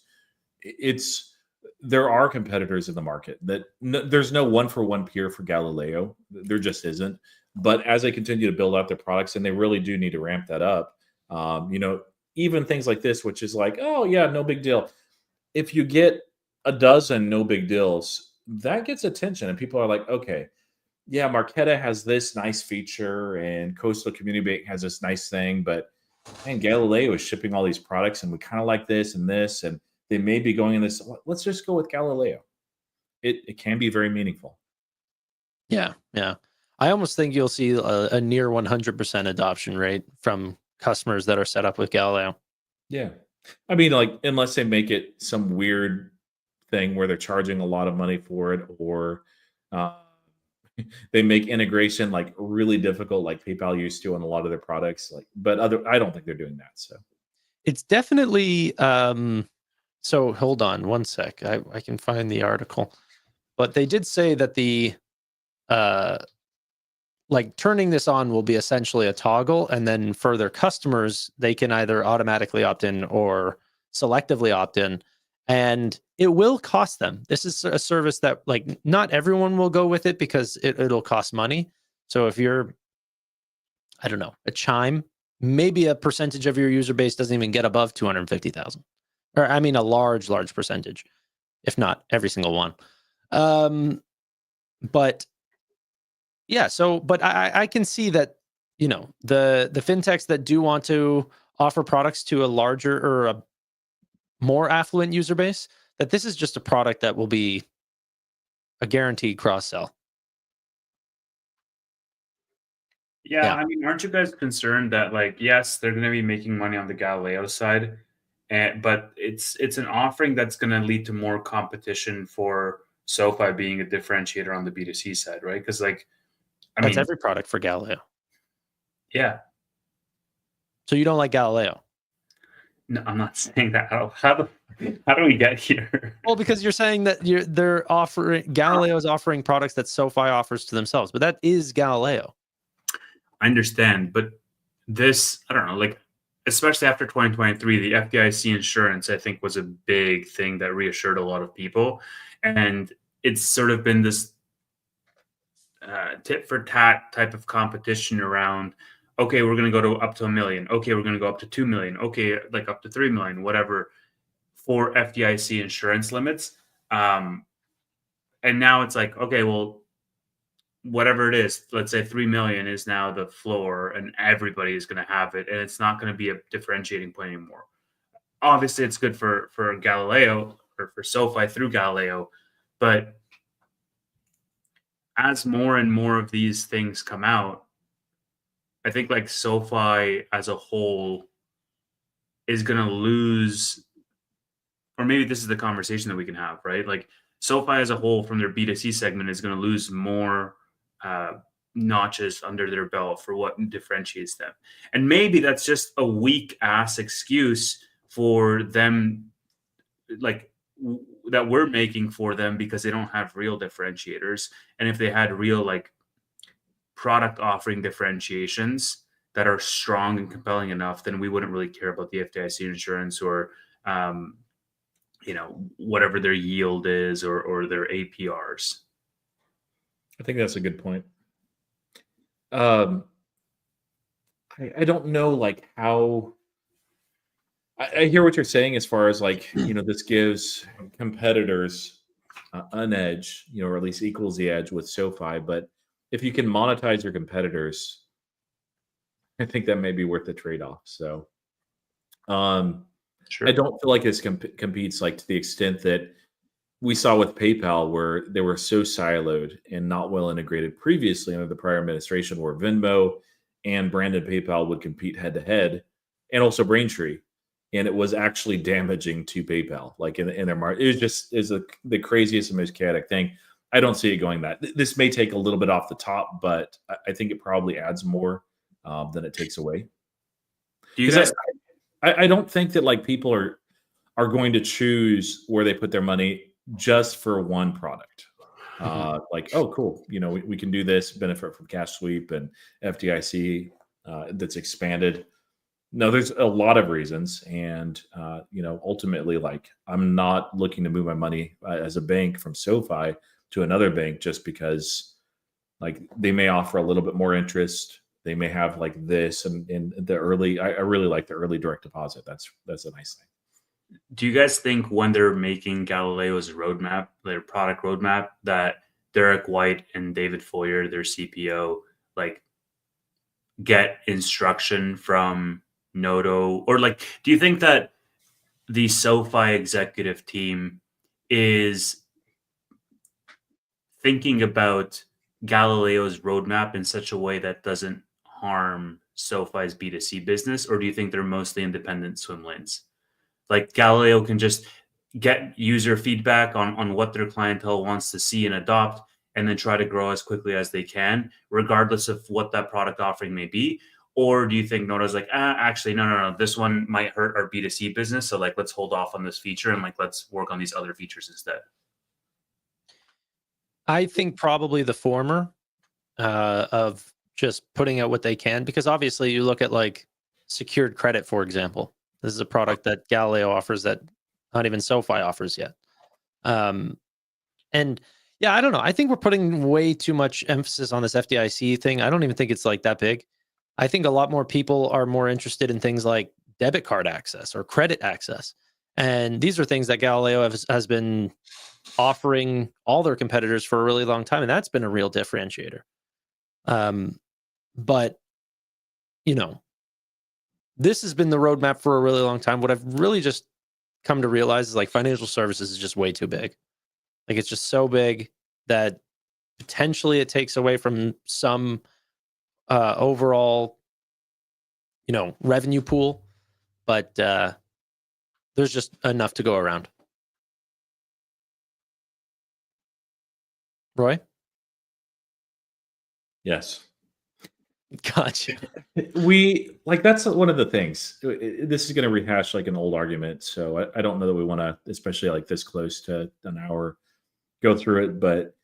there are competitors in the market that there's no one-for-one peer for Galileo. There just isn't. But as they continue to build out their products, and they really do need to ramp that up, even things like this, which is like, oh yeah, no big deal. If you get a dozen no big deals, that gets attention, and people are like, okay, yeah, Marqeta has this nice feature, and Coastal Community Bank has this nice thing, but man, Galileo is shipping all these products, and we kind of like this, and they may be going in this. Let's just go with Galileo. It can be very meaningful. Yeah. I almost think you'll see a near 100% adoption rate from customers that are set up with Galileo. Yeah. I mean, like, unless they make it some weird thing where they're charging a lot of money for it, or they make integration like really difficult, like PayPal used to on a lot of their products. But I don't think they're doing that. So it's definitely. So hold on 1 sec. I can find the article, but they did say that the like turning this on will be essentially a toggle, and then for their customers, they can either automatically opt in or selectively opt in, and it will cost them. This is a service that like not everyone will go with it because it'll cost money. So if you're, I don't know, a Chime, maybe a percentage of your user base doesn't even get above 250,000, or I mean a large percentage, if not every single one. But yeah, so but I can see that, you know, the fintechs that do want to offer products to a larger or a more affluent user base, that this is just a product that will be a guaranteed cross sell. Yeah, I mean, aren't you guys concerned that, like, yes, they're going to be making money on the Galileo side, but it's an offering that's going to lead to more competition for SoFi being a differentiator on the B2C side, right? Because, like, That's every product for Galileo. Yeah. So you don't like Galileo? No, I'm not saying that. How do we get here? Well, because you're saying that they're offering, Galileo is offering products that SoFi offers to themselves, but that is Galileo. I understand, but this, I don't know, like, especially after 2023, the FDIC insurance, I think, was a big thing that reassured a lot of people. And it's sort of been this tit for tat type of competition around, okay, we're going to go to up to $1 million. Okay, we're going to go up to 2 million. Okay, like up to 3 million, whatever, for FDIC insurance limits. And now it's like, okay, well, whatever it is, let's say 3 million is now the floor and everybody is going to have it. And it's not going to be a differentiating point anymore. Obviously, it's good for Galileo or for SoFi through Galileo. But as more and more of these things come out, I think like SoFi as a whole is going to lose, or maybe this is the conversation that we can have, right? Like SoFi as a whole from their B2C segment is going to lose more notches under their belt for what differentiates them. And maybe that's just a weak ass excuse for them, like that we're making for them, because they don't have real differentiators. And if they had real like product offering differentiations that are strong and compelling enough, then we wouldn't really care about the FDIC insurance or whatever their yield is or their APRs. I think that's a good point. I don't know, like how. I hear what you're saying as far as like, this gives competitors an edge, or at least equals the edge with SoFi. But if you can monetize your competitors, I think that may be worth the trade-off. So Sure. I don't feel like this competes like to the extent that we saw with PayPal, where they were so siloed and not well integrated previously under the prior administration, where Venmo and branded PayPal would compete head to head, and also Braintree. And it was actually damaging to PayPal, like in their market. It was just the craziest and most chaotic thing. I don't see it going back. This may take a little bit off the top, but I think it probably adds more than it takes away. Do you guys? I don't think that like people are going to choose where they put their money just for one product. Like, oh, cool. We can do this, benefit from cash sweep and FDIC that's expanded. No, there's a lot of reasons. And, ultimately, like, I'm not looking to move my money as a bank from SoFi to another bank just because, like, they may offer a little bit more interest. They may have like this and in the early. I really like the early direct deposit. That's a nice thing. Do you guys think when they're making Galileo's roadmap, their product roadmap, that Derek White and David Foyer, their CPO, like get instruction from Noto? Or like, do you think that the SoFi executive team is thinking about Galileo's roadmap in such a way that doesn't harm SoFi's B2C business? Or do you think they're mostly independent swim lanes? Like Galileo can just get user feedback on what their clientele wants to see and adopt, and then try to grow as quickly as they can, regardless of what that product offering may be? Or do you think Nota's like, actually, no, this one might hurt our B2C business, so like let's hold off on this feature and like let's work on these other features instead? I think probably the former of just putting out what they can, because obviously you look at like secured credit, for example. This is a product that Galileo offers that not even SoFi offers yet. And yeah, I don't know. I think we're putting way too much emphasis on this FDIC thing. I don't even think it's like that big. I think a lot more people are more interested in things like debit card access or credit access. And these are things that Galileo has been offering all their competitors for a really long time. And that's been a real differentiator. But, you know, this has been the roadmap for a really long time. What I've really just come to realize is like financial services is just way too big. Like it's just so big that potentially it takes away from some overall, you know, revenue pool, but there's just enough to go around. Roy? Yes. Gotcha. That's one of the things. This is going to rehash like an old argument, so I don't know that we want to, especially like this close to an hour, go through it. But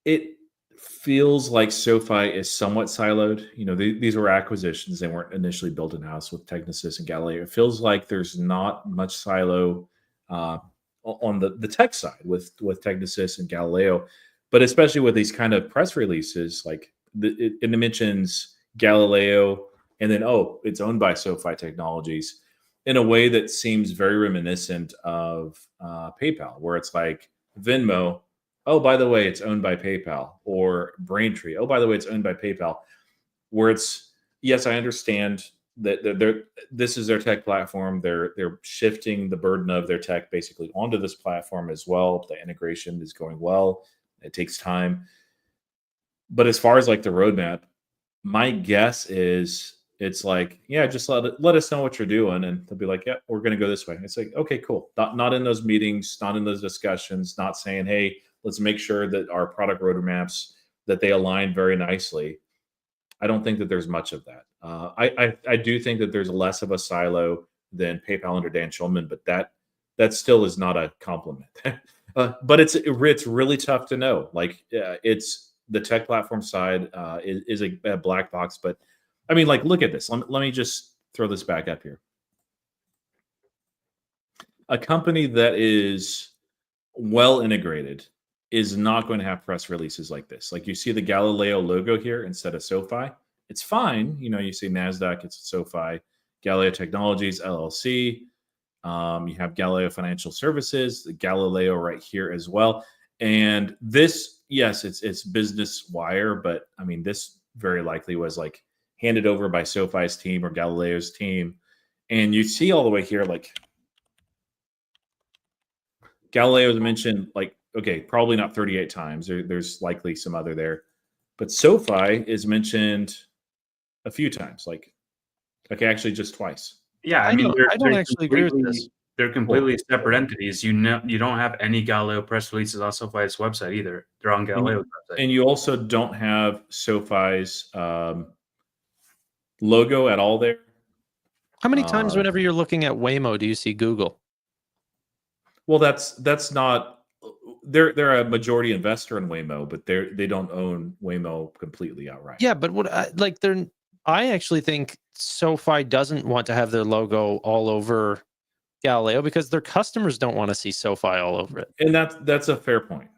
it feels like SoFi is somewhat siloed. You know, these were acquisitions; they weren't initially built in house with Technisys and Galileo. It feels like there's not much silo on the tech side with Technisys and Galileo, but especially with these kind of press releases, like it mentions Galileo, and then it's owned by SoFi Technologies in a way that seems very reminiscent of PayPal, where it's like Venmo. Oh, by the way, it's owned by PayPal, or Braintree. Oh, by the way, it's owned by PayPal. Where it's, yes, I understand that this is their tech platform. They're shifting the burden of their tech basically onto this platform as well. The integration is going well. It takes time. But as far as like the roadmap, my guess is it's like, yeah, just let us know what you're doing, and they'll be like, yeah, we're going to go this way. It's like, okay, cool. Not in those meetings, not in those discussions, not saying, hey, let's make sure that our product roadmaps that they align very nicely. I don't think that there's much of that. I do think that there's less of a silo than PayPal under Dan Schulman, but that still is not a compliment. But it's really tough to know. Like it's the tech platform side is a black box. But I mean, like, look at this. Let me just throw this back up here. A company that is well integrated is not going to have press releases like this. Like you see the Galileo logo here instead of SoFi. It's fine. You know, you see NASDAQ, it's SoFi, Galileo Technologies, LLC. You have Galileo Financial Services, the Galileo right here as well. And this, yes, it's Business Wire, but I mean, this very likely was like handed over by SoFi's team or Galileo's team. And you see all the way here, like Galileo's mentioned, like, okay, probably not 38 times. There's likely some other there. But SoFi is mentioned a few times, like actually just twice. Yeah, I don't actually agree with this. They're completely separate entities. You don't have any Galileo press releases on SoFi's website either. They're on Galileo's website. And you also don't have SoFi's logo at all there. How many times whenever you're looking at Waymo do you see Google? Well, that's not. They're a majority investor in Waymo, but they don't own Waymo completely outright. Yeah, but I actually think SoFi doesn't want to have their logo all over Galileo because their customers don't want to see SoFi all over it. And that's a fair point.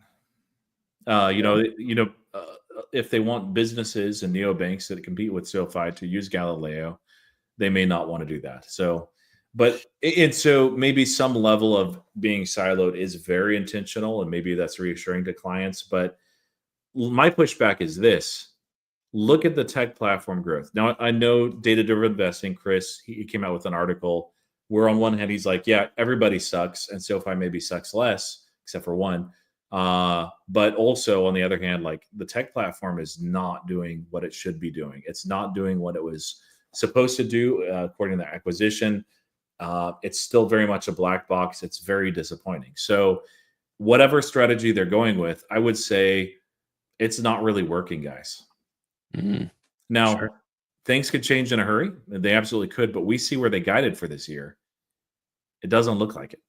If they want businesses and neobanks that compete with SoFi to use Galileo, they may not want to do that. So maybe some level of being siloed is very intentional, and maybe that's reassuring to clients. But my pushback is this: look at the tech platform growth. Now, I know data-driven investing, Chris, he came out with an article where on one hand he's like, yeah, everybody sucks, and SoFi maybe sucks less, except for one. But also on the other hand, like the tech platform is not doing what it should be doing. It's not doing what it was supposed to do according to the acquisition. It's still very much a black box. It's very disappointing. So whatever strategy they're going with, I would say it's not really working, guys. Now, sure. Things could change in a hurry. They absolutely could, but we see where they guided for this year. It doesn't look like it.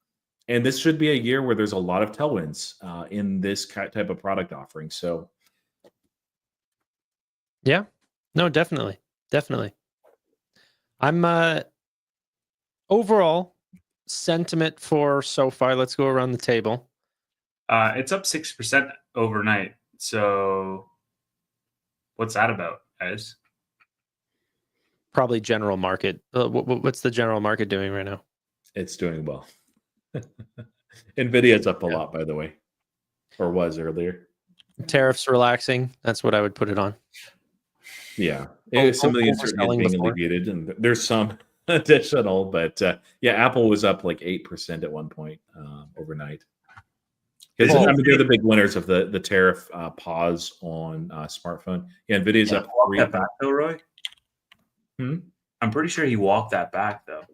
And this should be a year where there's a lot of tailwinds in this type of product offering. So Yeah. No, definitely. Definitely. I'm overall sentiment for SoFi. Let's go around the table. It's up 6% overnight. So what's that about, guys? Probably general market. What's the general market doing right now? It's doing well. Nvidia's up a Yeah. lot, by the way, or was earlier. Tariffs relaxing. That's what I would put it on. Yeah, Oh, some of the uncertainty is overselling being before. alleviated, and there's some additional. But yeah, Apple was up like 8% at one point overnight. Because Well, I mean, they're the big winners of the tariff pause on smartphone. Yeah, Nvidia's Yeah. up walk 3. that back though, Roy. I'm pretty sure he walked that back though.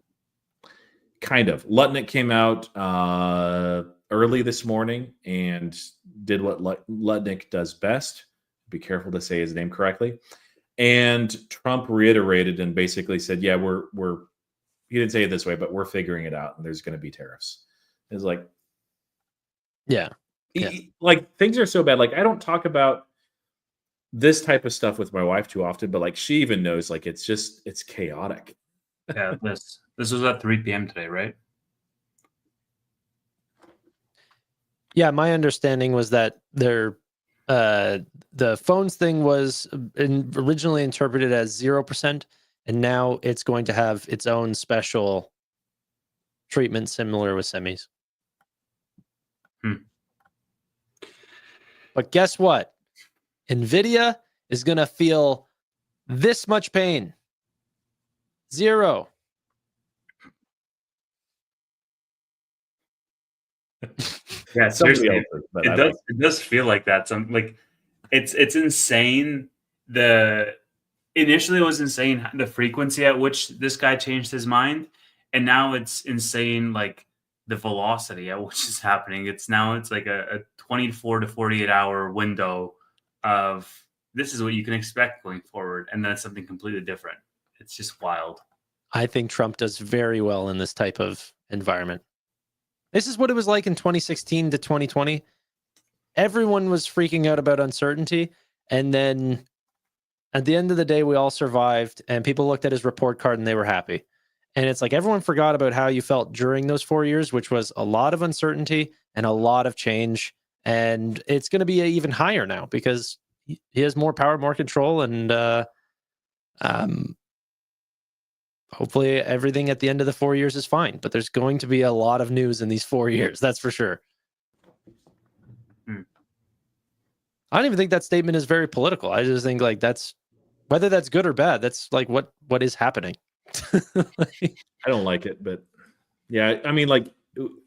Kind of. Lutnick came out early this morning and did what Lutnick does best. Be careful to say his name correctly. And Trump reiterated and basically said, "Yeah, we're." He didn't say it this way, but we're figuring it out, and there's going to be tariffs. It's like, Yeah. Yeah. like things are so bad. Like I don't talk about this type of stuff with my wife too often, but like she even knows, like it's chaotic. Yeah, this was at 3 p.m. today, right? Yeah, my understanding was that the phones thing was originally interpreted as 0%, and now it's going to have its own special treatment similar with semis. But guess what? Nvidia is going to feel this much pain. 0. Yeah, seriously, Else's, but I it does feel like that. Some like it's insane. Initially it was insane the frequency at which this guy changed his mind, and now it's insane like the velocity at which is happening. It's like a 24 to 48 hour window of this is what you can expect going forward, and then it's something completely different. It's just wild. I think Trump does very well in this type of environment. This is what it was like in 2016 to 2020. Everyone was freaking out about uncertainty. And then at the end of the day, we all survived and people looked at his report card and they were happy. And it's like everyone forgot about how you felt during those 4 years, which was a lot of uncertainty and a lot of change. And it's going to be even higher now because he has more power, more control, and hopefully everything at the end of the 4 years is fine. But there's going to be a lot of news in these 4 years. That's for sure. I don't even think that statement is very political. I just think like that's whether that's good or bad. That's like what is happening. I don't like it, but yeah, I mean, like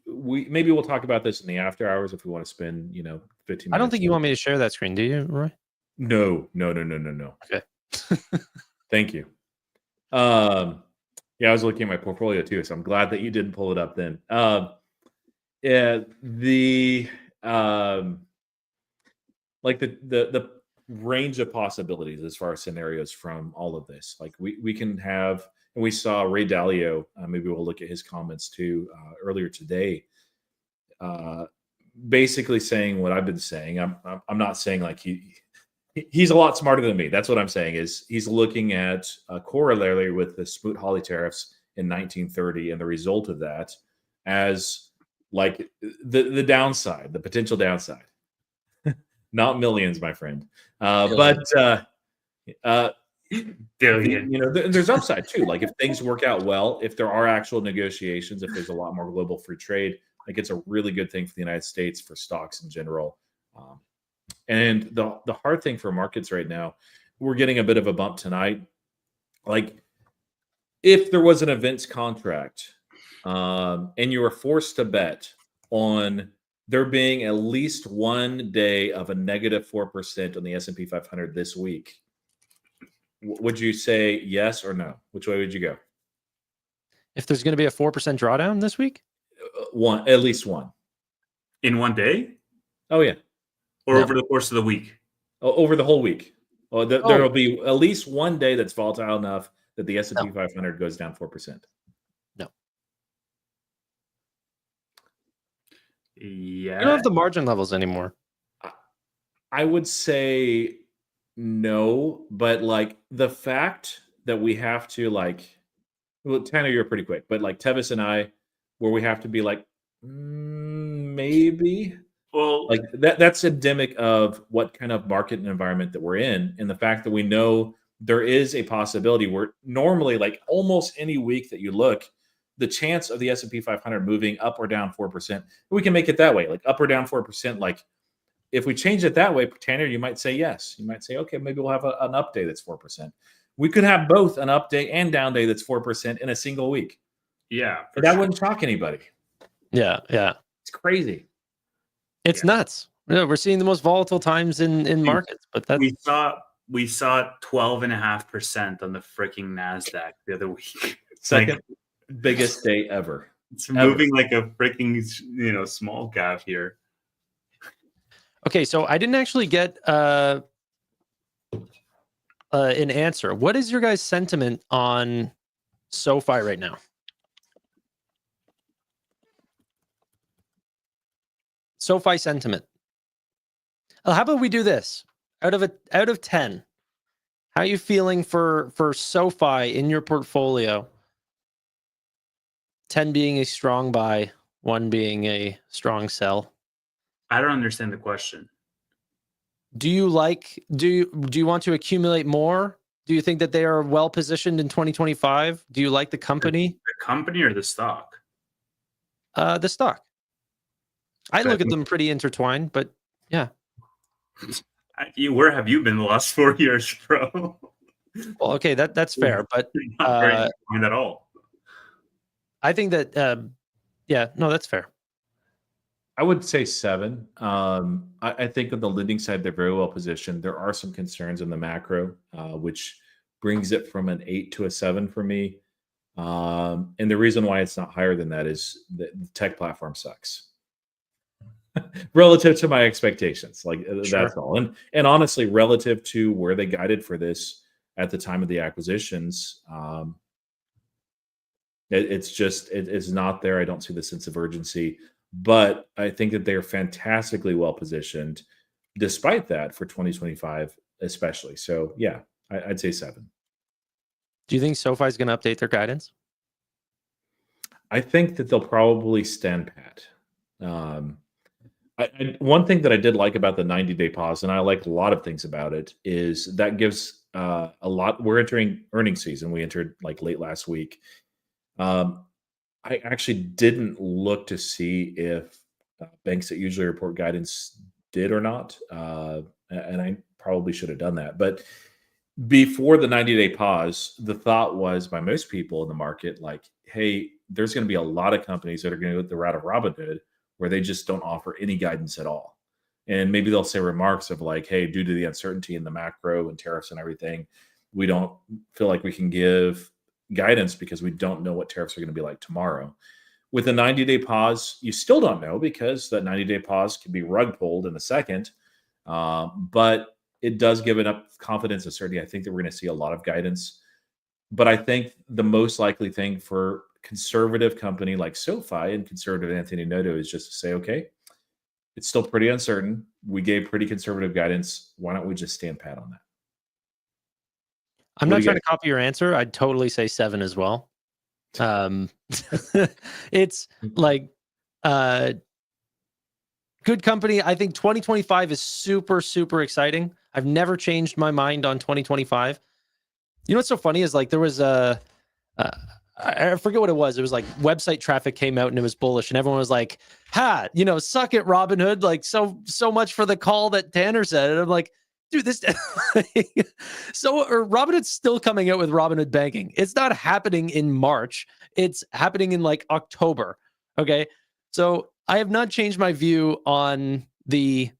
we'll talk about this in the after hours if we want to spend 15 minutes. I don't think you want me to share that screen, do you, Roy? No. Okay. Thank you. Yeah, I was looking at my portfolio too, so I'm glad that you didn't pull it up then. Yeah, the like the range of possibilities as far as scenarios from all of this. Like we can have, and we saw Ray Dalio. Maybe we'll look at his comments too earlier today. Basically saying what I've been saying. I'm not saying like he's a lot smarter than me. That's what I'm saying is he's looking at a corollary with the Smoot-Hawley tariffs in 1930 and the result of that as like the downside, the potential downside. Not millions, my friend. But there's upside too. Like if things work out well, if there are actual negotiations, if there's a lot more global free trade, like it's a really good thing for the United States, for stocks in general. And the hard thing for markets right now, we're getting a bit of a bump tonight. Like if there was an events contract and you were forced to bet on there being at least one day of a negative 4% on the S&P 500 this week, would you say yes or no? Which way would you go? If there's going to be a 4% drawdown this week? At least one. In one day? Oh, yeah. Or over the course of the week? Over the whole week. There will be at least one day that's volatile enough that the S&P 500 goes down 4%. No. Yeah. You don't have the margin levels anymore. I would say No, but like the fact that we have to well, Tanner, you're pretty quick, but like Tevis and I, where we have to be like, maybe Well, like that's endemic of what kind of market and environment that we're in, and the fact that we know there is a possibility where normally, like almost any week that you look, the chance of the S&P 500 moving up or down 4%, we can make it that way, like up or down 4%. Like if we change it that way, Tanner, you might say yes. You might say, okay, maybe we'll have an up day that's 4%. We could have both an up day and down day that's 4% in a single week. yeah, But that wouldn't shock anybody. Yeah. It's crazy. It's nuts. Yeah, we're seeing the most volatile times in markets, but that's we saw 12.5% on the freaking NASDAQ the other week. Second biggest day ever. It's moving like a freaking small cap here. okay. So I didn't actually get an answer. What is your guys' sentiment on SoFi right now? SoFi sentiment. How about we do this? Out of 10, how are you feeling for SoFi in your portfolio? 10 being a strong buy, 1 being a strong sell. I don't understand the question. Do you want to accumulate more? Do you think that they are well positioned in 2025? Do you like the company? The company or the stock? The stock. I look at them pretty intertwined, but yeah. Where have you been the last 4 years, bro? Well, okay, that's fair, but not very intertwined at all. I think that that's fair. I would say 7. I think on the lending side, they're very well positioned. There are some concerns in the macro, which brings it from an 8 to a 7 for me. And the reason why it's not higher than that is that the tech platform sucks relative to my expectations. Like that's all. And honestly, relative to where they guided for this at the time of the acquisitions, it is not there. I don't see the sense of urgency. But I think that they're fantastically well positioned despite that for 2025, especially. So, yeah, I'd say 7. Do you think SoFi is going to update their guidance? I think that they'll probably stand pat. One thing that I did like about the 90-day pause, and I like a lot of things about it, is that gives a lot. We're entering earnings season. We entered like late last week. I actually didn't look to see if banks that usually report guidance did or not. And I probably should have done that. But before the 90-day pause, the thought was by most people in the market, like, hey, there's going to be a lot of companies that are going to go the route of Robinhood where they just don't offer any guidance at all. And maybe they'll say remarks of like, hey, due to the uncertainty in the macro and tariffs and everything, we don't feel like we can give guidance because we don't know what tariffs are going to be like tomorrow. With a 90-day pause, you still don't know because that 90-day pause can be rug pulled in a second. But it does give enough confidence and certainty. I think that we're going to see a lot of guidance. But I think the most likely thing for conservative company like SoFi and conservative Anthony Noto is just to say, okay, it's still pretty uncertain. We gave pretty conservative guidance. Why don't we just stand pat on that? I'm not trying to copy your answer. I'd totally say 7 as well. It's like good company. I think 2025 is super, super exciting. I've never changed my mind on 2025. You know what's so funny is like there was I forget what it was. It was like website traffic came out and it was bullish, and everyone was like, "Ha, suck it, Robinhood." Like so much for the call that Tanner said, and I'm like, dude, this Robinhood's still coming out with Robinhood banking. It's not happening in March. It's happening in like October. Okay. So I have not changed my view on the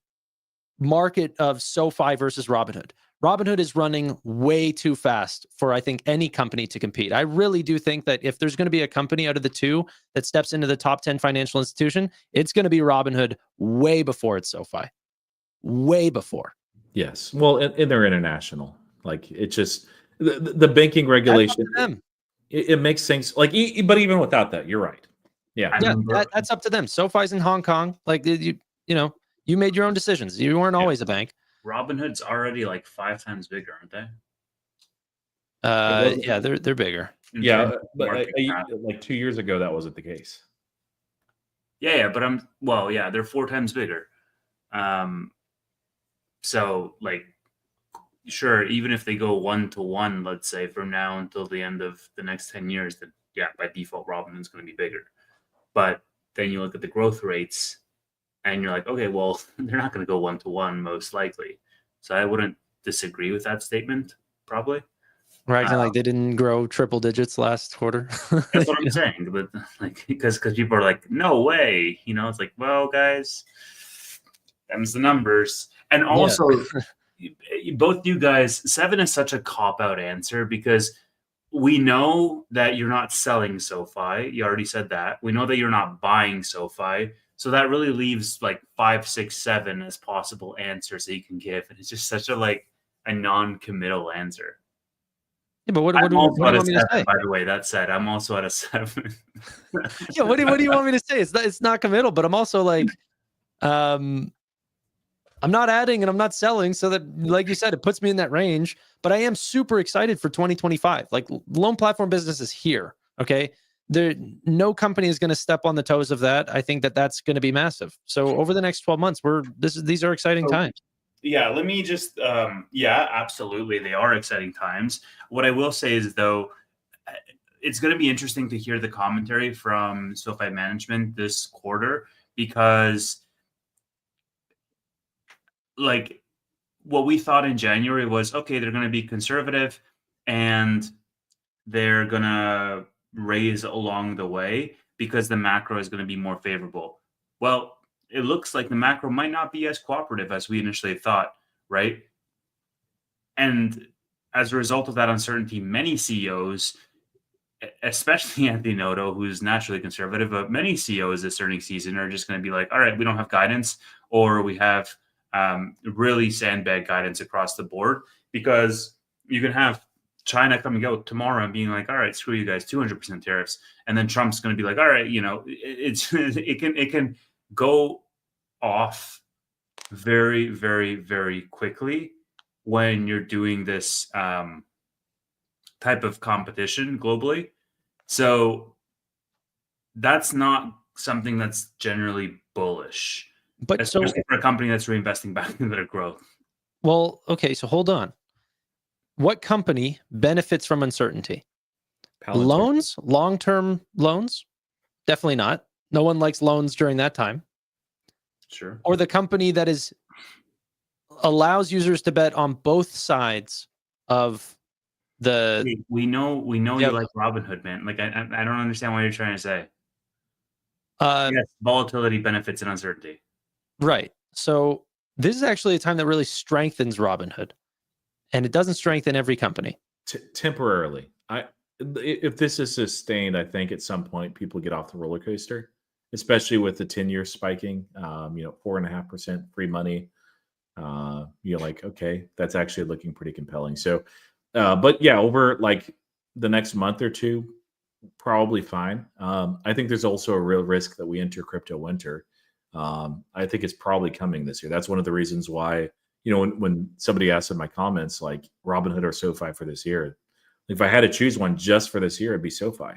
market of SoFi versus Robinhood. Robinhood is running way too fast for, I think, any company to compete. I really do think that if there's going to be a company out of the two that steps into the top 10 financial institution, it's going to be Robinhood way before it's SoFi. Way before. Yes. Well, and they're international. Like it just the banking regulation. It makes things like, but even without that, you're right. Yeah. That's up to them. SoFi's in Hong Kong. Like you made your own decisions. You weren't always a bank. Robinhood's already like 5 times bigger, aren't they? Yeah, they're bigger. In Yeah, terms of but market cap. like 2 years ago, that wasn't the case. Yeah, but they're 4 times bigger. So like, sure, even if they go 1-to-1, let's say from now until the end of the next 10 years, then yeah, by default, Robinhood's going to be bigger. But then you look at the growth rates, and you're like, okay, well, they're not going to go 1-to-1 most likely. So I wouldn't disagree with that statement, probably. We're acting like they didn't grow triple digits last quarter. That's what I'm saying. But like, because people are like, no way. It's like, well, guys, them's the numbers. And also, both you guys, 7 is such a cop-out answer because we know that you're not selling SoFi. You already said that. We know that you're not buying SoFi. So that really leaves like 5, 6, 7 as possible answers that you can give. And it's just such a non-committal answer. Yeah, but what do you want me to say? By the way, that said, I'm also at a 7. Yeah, what do you want me to say? It's not committal, but I'm also like, I'm not adding and I'm not selling, so that, like you said, it puts me in that range. But I am super excited for 2025. Like, loan platform business is here. Okay, no company is going to step on the toes of that. I think that's going to be massive. So over the next 12 months, these are exciting times. Yeah, let me just, yeah, absolutely. They are exciting times. What I will say is, though, it's going to be interesting to hear the commentary from SoFi management this quarter, because like what we thought in January was, okay, they're going to be conservative and they're going to raise along the way because the macro is going to be more favorable. Well, it looks like the macro might not be as cooperative as we initially thought, right? And as a result of that uncertainty, many CEOs, especially Anthony Noto, who's naturally conservative, but many CEOs this earnings season are just going to be like, all right, we don't have guidance, or we have really sandbag guidance across the board, because you can have China coming out tomorrow and being like, all right, screw you guys, 200% tariffs. And then Trump's going to be like, all right, it can go off very, very, very quickly when you're doing this type of competition globally. So that's not something that's generally bullish, but especially for a company that's reinvesting back into their growth. Well, okay, so hold on. What company benefits from uncertainty? Palantir. Loans, long-term loans? Definitely not. No one likes loans during that time. Sure. Or the company that allows users to bet on both sides of the. We know you like Robinhood, man. Like I don't understand what you're trying to say. Yes, volatility benefits and uncertainty. Right. So this is actually a time that really strengthens Robinhood, and it doesn't strengthen every company. Temporarily. If this is sustained, I think at some point people get off the roller coaster, especially with the 10-year spiking. 4.5% free money. You're like, okay, that's actually looking pretty compelling. So, but yeah, over like the next month or two, probably fine. I think there's also a real risk that we enter crypto winter. I think it's probably coming this year. That's one of the reasons why, when somebody asked in my comments, like Robinhood or SoFi for this year, if I had to choose one just for this year, it'd be SoFi.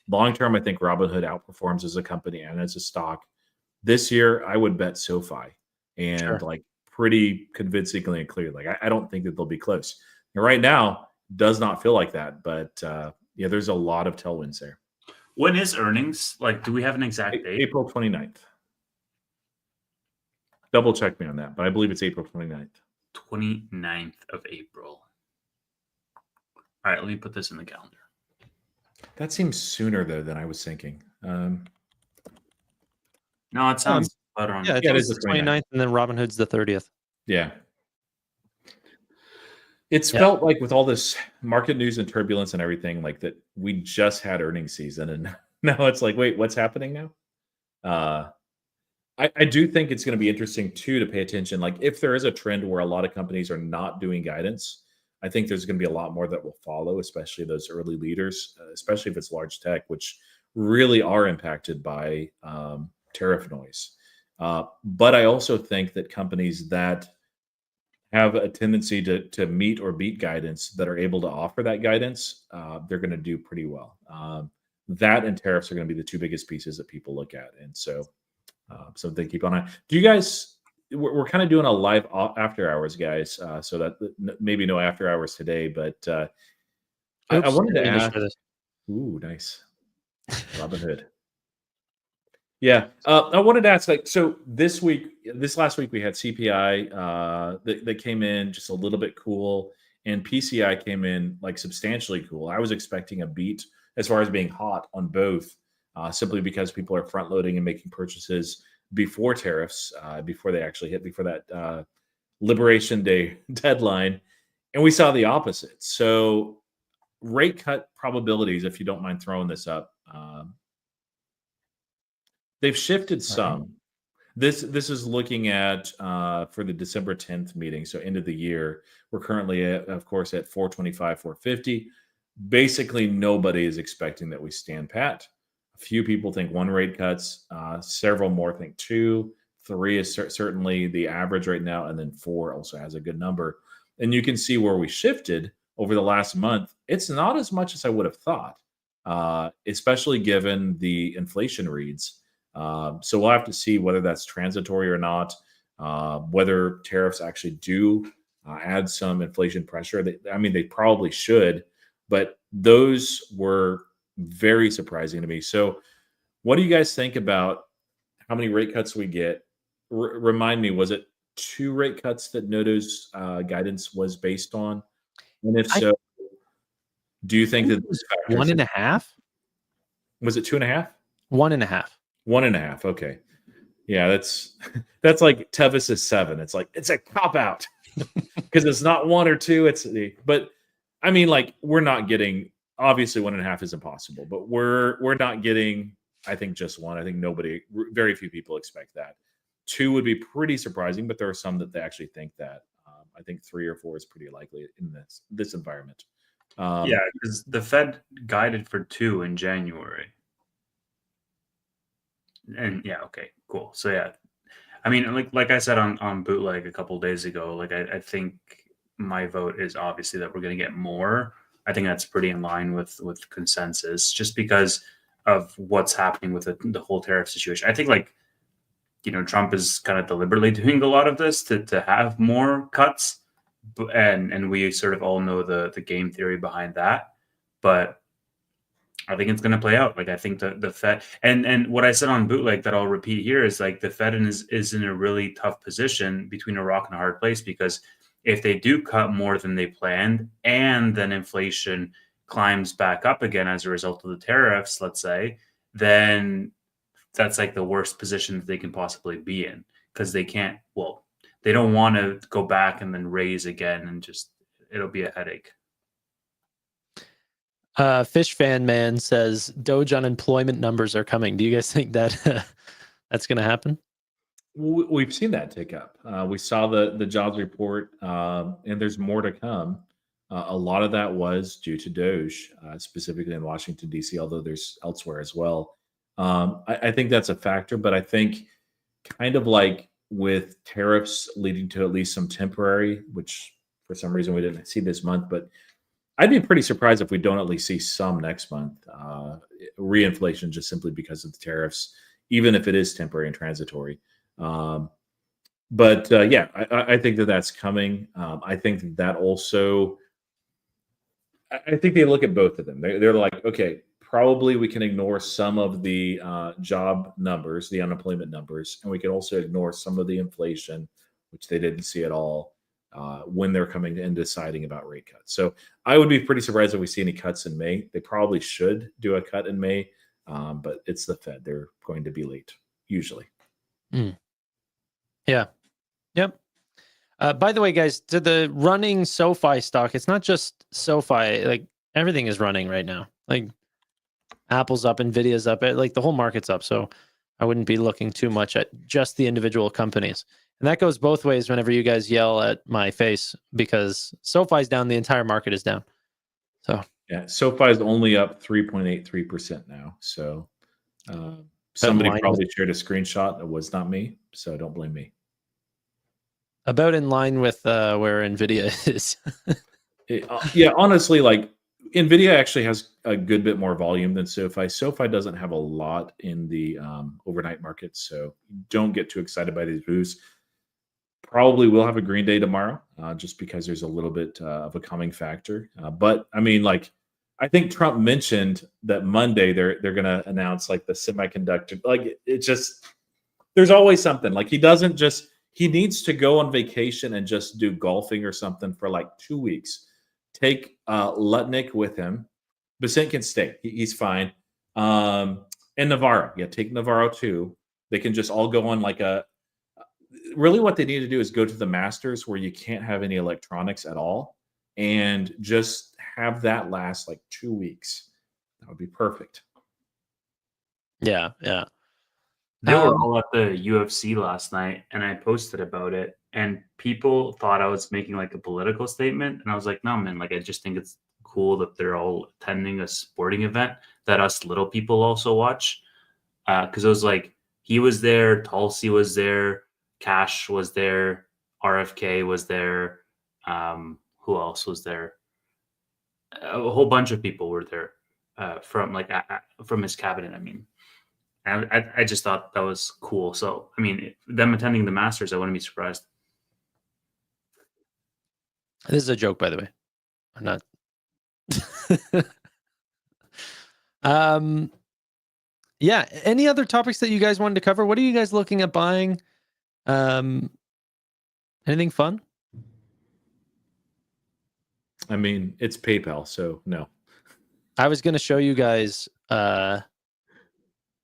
Long term, I think Robinhood outperforms as a company and as a stock. This year, I would bet SoFi, and like pretty convincingly and clearly. Like I don't think that they'll be close. And right now, does not feel like that. But yeah, there's a lot of tailwinds there. When is earnings? Like, do we have an exact date? April 29th. Double check me on that, but I believe it's April 29th. 29th of April. All right, let me put this in the calendar. That seems sooner though than I was thinking. No, it sounds better on. Yeah, it is the 29th, and then Robinhood's the 30th. Yeah. It's felt like with all this market news and turbulence and everything, like that we just had earnings season, and now it's like, wait, what's happening now? I do think it's going to be interesting too to pay attention. Like if there is a trend where a lot of companies are not doing guidance, I think there's going to be a lot more that will follow, especially those early leaders, especially if it's large tech, which really are impacted by tariff noise. But I also think that companies that have a tendency to meet or beat guidance that are able to offer that guidance, they're going to do pretty well. That and tariffs are going to be the two biggest pieces that people look at, and so they keep on. Do you guys? We're kind of doing a live after hours, guys. So that maybe no after hours today, but I wanted to ask. Ooh, nice, Robin Hood. Yeah, I wanted to ask, like, so this last week we had CPI that came in just a little bit cool, and PCI came in like substantially cool. I was expecting a beat as far as being hot on both, simply because people are front loading and making purchases before tariffs, before they actually hit, before that Liberation Day deadline, and we saw the opposite. So rate cut probabilities, if you don't mind throwing this up. They've shifted some. This is looking at for the December 10th meeting, so end of the year. We're currently, of course, at 425, 450. Basically, nobody is expecting that we stand pat. A few people think one rate cuts. Several more think two. Three is certainly the average right now, and then four also has a good number. And you can see where we shifted over the last month. It's not as much as I would have thought, especially given the inflation reads. So we'll have to see whether that's transitory or not, whether tariffs actually do add some inflation pressure. They probably should, but those were very surprising to me. So what do you guys think about how many rate cuts we get? Remind me, was it 2 rate cuts that Noto's guidance was based on? And if so, do you think that this factors 1.5? Was it 2.5? 1.5. 1.5. Okay. Yeah, that's like Tevis' 7. It's like, it's a cop out because it's not 1 or 2. But I mean, like, we're not getting, obviously 1.5 is impossible, but we're not getting, I think, just 1. I think very few people expect that. 2 would be pretty surprising, but there are some that they actually think that. I think 3 or 4 is pretty likely in this environment. Yeah, because the Fed guided for 2 in January. And yeah, okay, cool. So yeah, I mean, like I said on Bootleg a couple days ago, like I think my vote is obviously that we're going to get more. I think that's pretty in line with consensus, just because of what's happening with the whole tariff situation. I think, like, Trump is kind of deliberately doing a lot of this to have more cuts, and we sort of all know the game theory behind that, but I think it's going to play out. Like, I think the Fed and what I said on Bootleg that I'll repeat here is, like, the Fed is in a really tough position between a rock and a hard place, because if they do cut more than they planned and then inflation climbs back up again as a result of the tariffs, let's say, then that's like the worst position that they can possibly be in, because they don't want to go back and then raise again, and just, it'll be a headache. Fish Fan Man says Doge unemployment numbers are coming. Do you guys think that that's going to happen? We've seen that tick up. We saw the jobs report, and there's more to come. A lot of that was due to Doge, specifically in Washington, D.C., although there's elsewhere as well. I think that's a factor, but I think, kind of like with tariffs leading to at least some temporary, which for some reason we didn't see this month, but I'd be pretty surprised if we don't at least see some next month, reinflation, just simply because of the tariffs, even if it is temporary and transitory. But yeah, I think that's coming. I think that also, I think they look at both of them. They're like, okay, probably we can ignore some of the job numbers, the unemployment numbers, and we can also ignore some of the inflation, which they didn't see at all, when they're coming in deciding about rate cuts. So I would be pretty surprised if we see any cuts in May. They probably should do a cut in May, but it's the Fed. They're going to be late, usually. Yeah. Yep. By the way, guys, to the running SoFi stock, it's not just SoFi. Like, everything is running right now. Like, Apple's up, Nvidia's up, like the whole market's up. So I wouldn't be looking too much at just the individual companies. And that goes both ways whenever you guys yell at my face, because SoFi's down, the entire market is down. So yeah, SoFi is only up 3.83% now. So somebody probably shared a screenshot. It was not me, so don't blame me. About in line with where Nvidia is. Yeah, honestly, like Nvidia actually has a good bit more volume than SoFi. SoFi doesn't have a lot in the overnight market, so don't get too excited by these moves. Probably will have a green day tomorrow, just because there's a little bit of a coming factor. But I mean, like, I think Trump mentioned that Monday they're going to announce like the semiconductor. Like, it just there's always something. Like, he needs to go on vacation and just do golfing or something for like 2 weeks. Take Lutnick with him. Vicent can stay. He's fine. And Navarro. Yeah, take Navarro too. They can just all go on like a really what they need to do is go to the Masters where you can't have any electronics at all and just have that last like 2 weeks. That would be perfect. Yeah, yeah. They were all at the UFC last night, and I posted about it, and people thought I was making like a political statement, and I was like, no, man, like I just think it's cool that they're all attending a sporting event that us little people also watch. Because it was like he was there, Tulsi was there, Cash was there, RFK was there. Who else was there? A whole bunch of people were there from his cabinet. I mean. I just thought that was cool. So, I mean, them attending the Masters, I wouldn't be surprised. This is a joke, by the way. I'm not. Yeah. Any other topics that you guys wanted to cover? What are you guys looking at buying? Anything fun? I mean, it's PayPal, so no. I was going to show you guys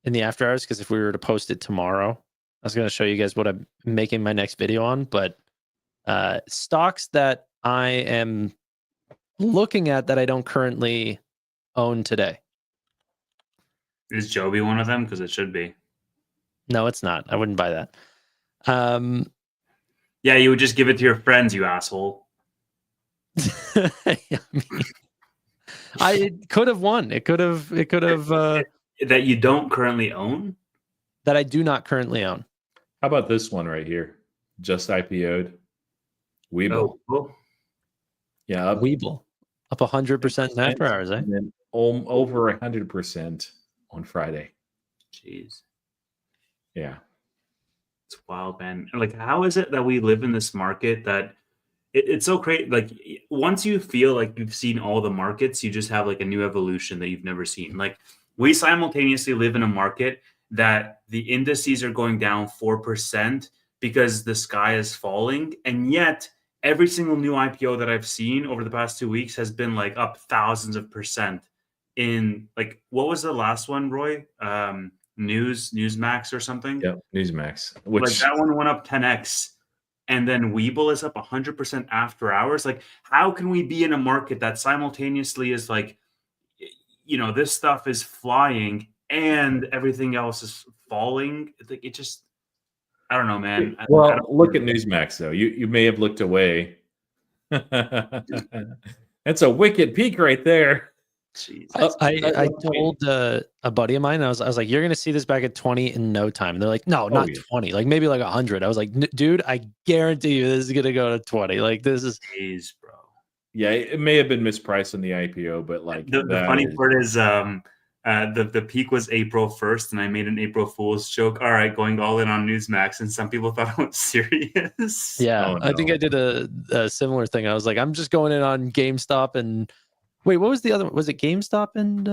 in the after hours, because if we were to post it tomorrow, I was going to show you guys what I'm making my next video on. But stocks that I am looking at that I don't currently own today. Is Joby one of them? Because it should be. No, it's not. I wouldn't buy that. Yeah, you would just give it to your friends, you asshole. It could have won. It could have. That you don't currently own? That I do not currently own. How about this one right here? Just IPO'd. Webull. Oh. Yeah, Webull. Up 100% in after hours, eh? And then over 100% on Friday. Jeez. Yeah. It's wild, man. Like, how is it that we live in this market that it's so crazy? Like, once you feel like you've seen all the markets, you just have like a new evolution that you've never seen. Like, we simultaneously live in a market that the indices are going down 4% because the sky is falling. And yet every single new IPO that I've seen over the past 2 weeks has been like up thousands of percent in like, what was the last one, Roy? Newsmax or something? Yep, Newsmax. Like that one went up 10x. And then Webull is up 100% after hours. Like, how can we be in a market that simultaneously is like, you know, this stuff is flying and everything else is falling? Like, it just, I don't know, man. Well, look at Newsmax though. You may have looked away. That's a wicked peak right there. Jeez. I told a buddy of mine, I was like, you're gonna see this back at 20 in no time. And they're like, no, not 20, like maybe like 100. I was like, dude, I guarantee you this is gonna go to 20. Like, this is Jeez, bro. Yeah, it may have been mispriced in the IPO, but like the funny part is the peak was April 1st, and I made an April Fool's joke. All right, going all in on Newsmax, and some people thought I was serious. Yeah, Oh, no. I think I did a similar thing. I was like, I'm just going in on GameStop and wait, what was the other one? Was it GameStop and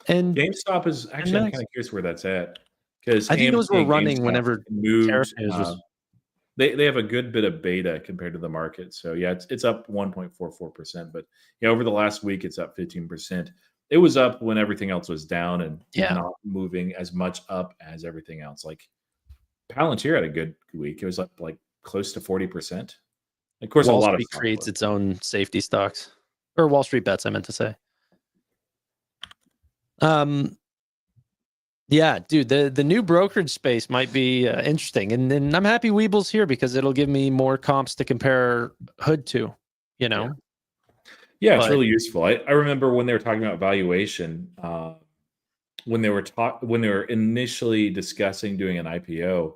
GameStop is actually, I'm kind of curious where that's at, because I think those were running GameStop whenever moved. They have a good bit of beta compared to the market. So yeah, it's up 1.44%, but yeah, over the last week it's up 15%. It was up when everything else was down and not moving as much up as everything else. Like Palantir had a good week. It was up like close to 40%. Of course, Wall a lot Street of creates its own safety stocks, or Wall Street bets, I meant to say. Yeah, dude, the new brokerage space might be interesting, and I'm happy Webull's here because it'll give me more comps to compare Hood to, you know. Yeah, it's really useful. I remember when they were talking about valuation, when they were initially discussing doing an IPO,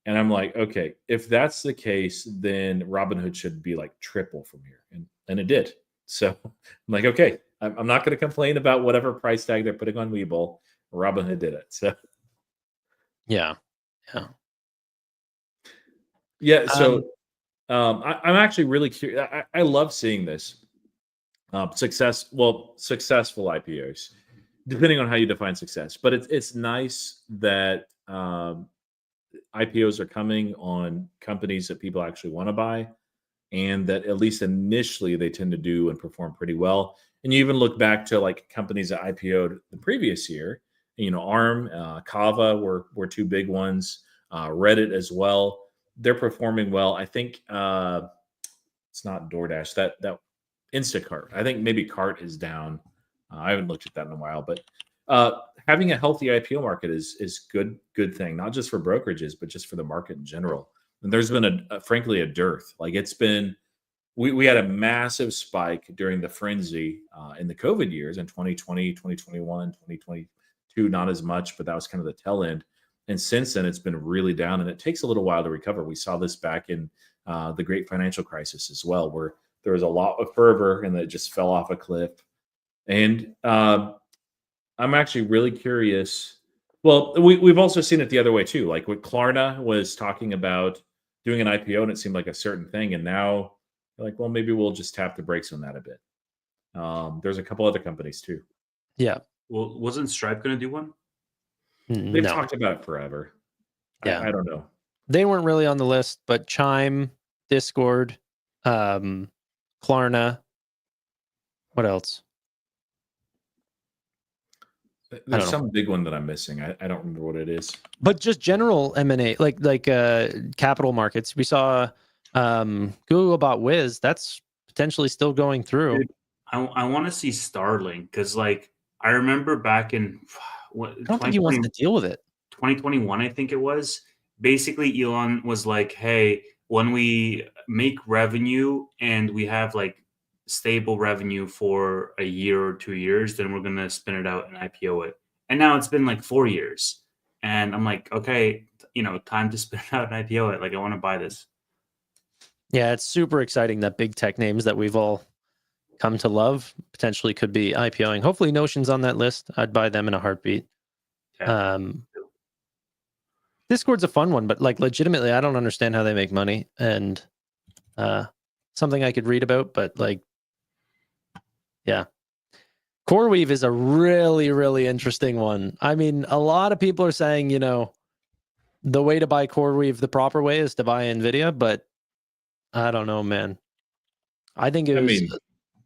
And I'm like, okay, if that's the case, then Robinhood should be like triple from here. And it did. So I'm like, okay, I'm not going to complain about whatever price tag they're putting on Webull. Robinhood did it. So Yeah. yeah. So I'm actually really curious. I love seeing this successful IPOs, depending on how you define success. But it's nice that IPOs are coming on companies that people actually want to buy, and that at least initially they tend to do and perform pretty well. And you even look back to like companies that IPO'd the previous year. ARM, Kava were two big ones. Reddit as well. They're performing well. I think it's not DoorDash. That Instacart. I think maybe Cart is down. I haven't looked at that in a while, but having a healthy IPO market is good thing, not just for brokerages, but just for the market in general. And there's been frankly a dearth. Like it's been, we had a massive spike during the frenzy in the COVID years in 2020, 2021, 2022, not as much, but that was kind of the tail end. And since then, it's been really down, and it takes a little while to recover. We saw this back in the great financial crisis as well, where there was a lot of fervor and it just fell off a cliff. And I'm actually really curious. Well, we've also seen it the other way too. Like what Klarna was talking about doing an IPO, and it seemed like a certain thing. And now, like, well, maybe we'll just tap the brakes on that a bit. There's a couple other companies too. Yeah. Well, wasn't Stripe going to do one? They've talked about it forever. Yeah. I don't know. They weren't really on the list, but Chime, Discord, Klarna. What else? There's some big one that I'm missing. I don't remember what it is. But just general M&A, like capital markets. We saw Google bought Wiz. That's potentially still going through. Dude, I want to see Starlink because, like, I remember back in I don't think he wants to deal with it. 2021, I think it was. Basically, Elon was like, "Hey, when we make revenue and we have like stable revenue for a year or 2 years, then we're gonna spin it out and IPO it." And now it's been like 4 years, and I'm like, okay, time to spin it out and IPO it. Like, I want to buy this. Yeah, it's super exciting that big tech names that we've all come to love potentially could be IPOing. Hopefully Notion's on that list. I'd buy them in a heartbeat. Yeah. Discord's a fun one, but like legitimately, I don't understand how they make money, and something I could read about, but like, yeah. CoreWeave is a really, really interesting one. I mean, a lot of people are saying, the way to buy CoreWeave the proper way is to buy NVIDIA, but I don't know, man. I think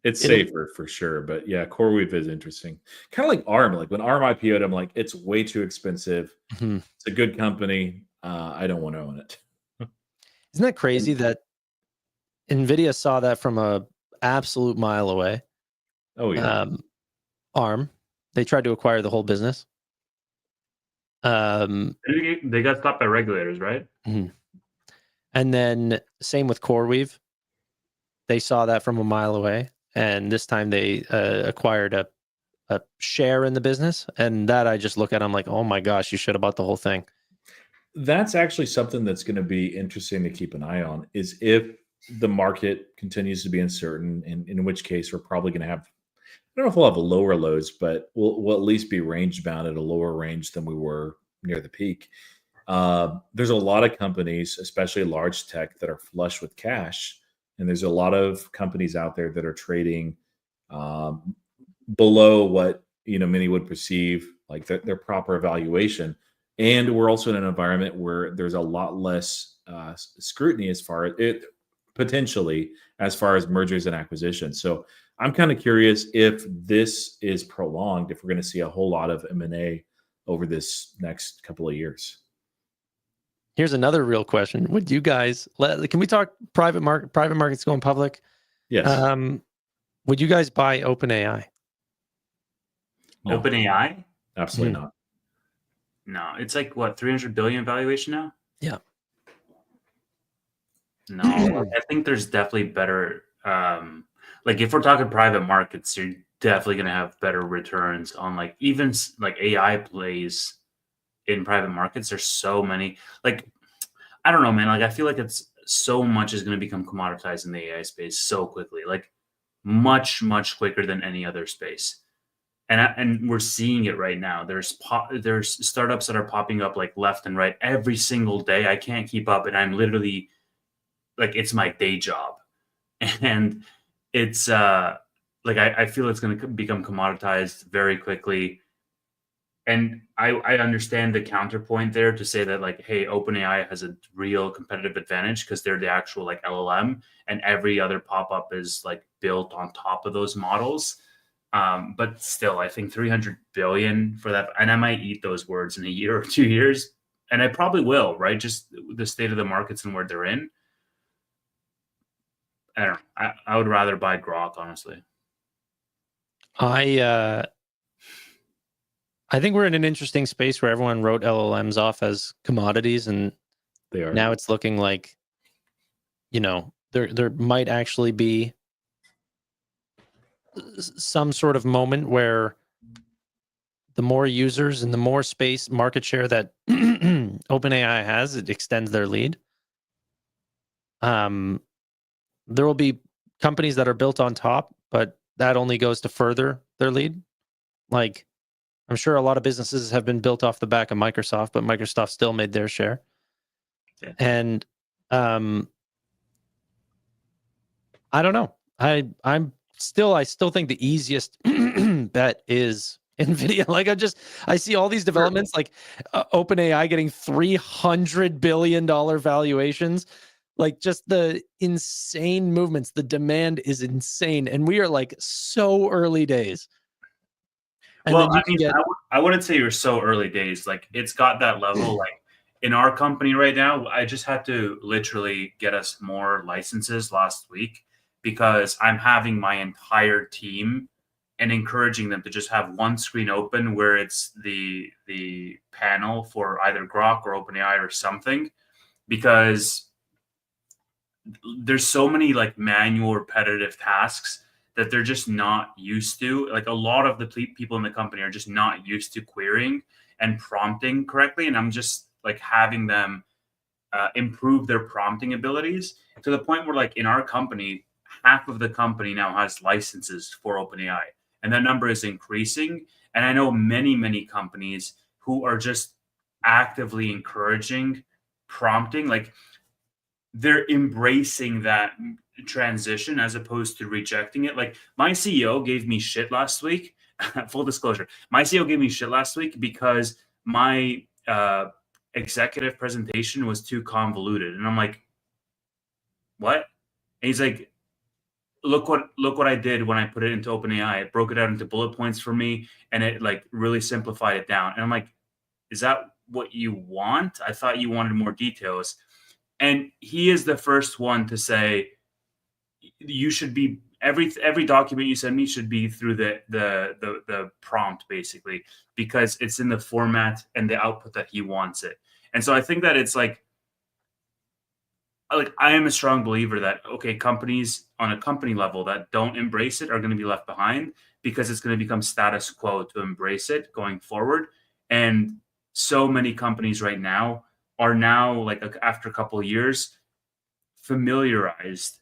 it's safer for sure, but yeah, CoreWeave is interesting. Kind of like ARM. Like when ARM IPO'd, I'm like, it's way too expensive. Mm-hmm. It's a good company. I don't want to own it. Isn't that crazy that NVIDIA saw that from a absolute mile away? Oh yeah. ARM, they tried to acquire the whole business. They got stopped by regulators, right? Mm-hmm. And then same with CoreWeave. They saw that from a mile away, and this time they acquired a share in the business. And that I just look at, I'm like, oh my gosh, you should have bought the whole thing. That's actually something that's going to be interesting to keep an eye on, is if the market continues to be uncertain, in which case we're probably going to have, I don't know if we'll have lower lows, but we'll at least be range bound at a lower range than we were near the peak. There's a lot of companies, especially large tech, that are flush with cash. And there's a lot of companies out there that are trading below what many would perceive like their proper evaluation. And we're also in an environment where there's a lot less scrutiny as far as it potentially as far as mergers and acquisitions. So I'm kind of curious if this is prolonged, if we're going to see a whole lot of M&A over this next couple of years. Here's another real question. Would you guys can we talk private markets going public? Yes. Would you guys buy OpenAI? No. OpenAI? Absolutely not. No, it's like what, 300 billion valuation now? Yeah. No, I think there's definitely better. Like if we're talking private markets, you're definitely going to have better returns on like even like AI plays in private markets. There's so many. Like I don't know, man. Like, I feel like it's so much is going to become commoditized in the AI space so quickly, like much, much quicker than any other space. And we're seeing it right now. There's startups that are popping up like left and right every single day. I can't keep up, and I'm literally like, it's my day job, and it's like I feel it's going to become commoditized very quickly. And I understand the counterpoint there to say that, like, hey, OpenAI has a real competitive advantage because they're the actual like LLM, and every other pop-up is like built on top of those models. But still, I think 300 billion for that, and I might eat those words in a year or 2 years, and I probably will, right? Just the state of the markets and where they're in. I don't know. I would rather buy Grok, honestly. I think we're in an interesting space where everyone wrote LLMs off as commodities, and They are. now it's looking like, there might actually be some sort of moment where the more users and the more space market share that OpenAI has, it extends their lead. There will be companies that are built on top, but that only goes to further their lead. Like, I'm sure a lot of businesses have been built off the back of Microsoft, but Microsoft still made their share. Yeah. And I don't know. I still think the easiest bet is NVIDIA. Like, I see all these developments, like OpenAI getting $300 billion valuations, like just the insane movements. The demand is insane, and we are like so early days. And well, then you I wouldn't say you're so early days. Like, it's got that level. Like, in our company right now, I just had to literally get us more licenses last week because I'm having my entire team and encouraging them to just have one screen open where it's the panel for either Grok or OpenAI or something, because there's so many like manual repetitive tasks that they're just not used to. Like, a lot of the people in the company are just not used to querying and prompting correctly. And I'm just like having them improve their prompting abilities to the point where, like, in our company, half of the company now has licenses for OpenAI, and that number is increasing. And I know many, many companies who are just actively encouraging prompting. Like, they're embracing that transition as opposed to rejecting it. Like, my CEO gave me shit last week. Full disclosure, my CEO gave me shit last week because my executive presentation was too convoluted. And I'm like, what? And he's like, look what I did when I put it into OpenAI. It broke it out into bullet points for me, and it like really simplified it down. And I'm like, is that what you want? I thought you wanted more details. And he is the first one to say, you should be every document you send me should be through the prompt, basically, because it's in the format and the output that he wants it. And so I think that it's like I am a strong believer that, okay, companies on a company level that don't embrace it are going to be left behind, because it's going to become status quo to embrace it going forward. And so many companies right now are now, like, after a couple of years, familiarized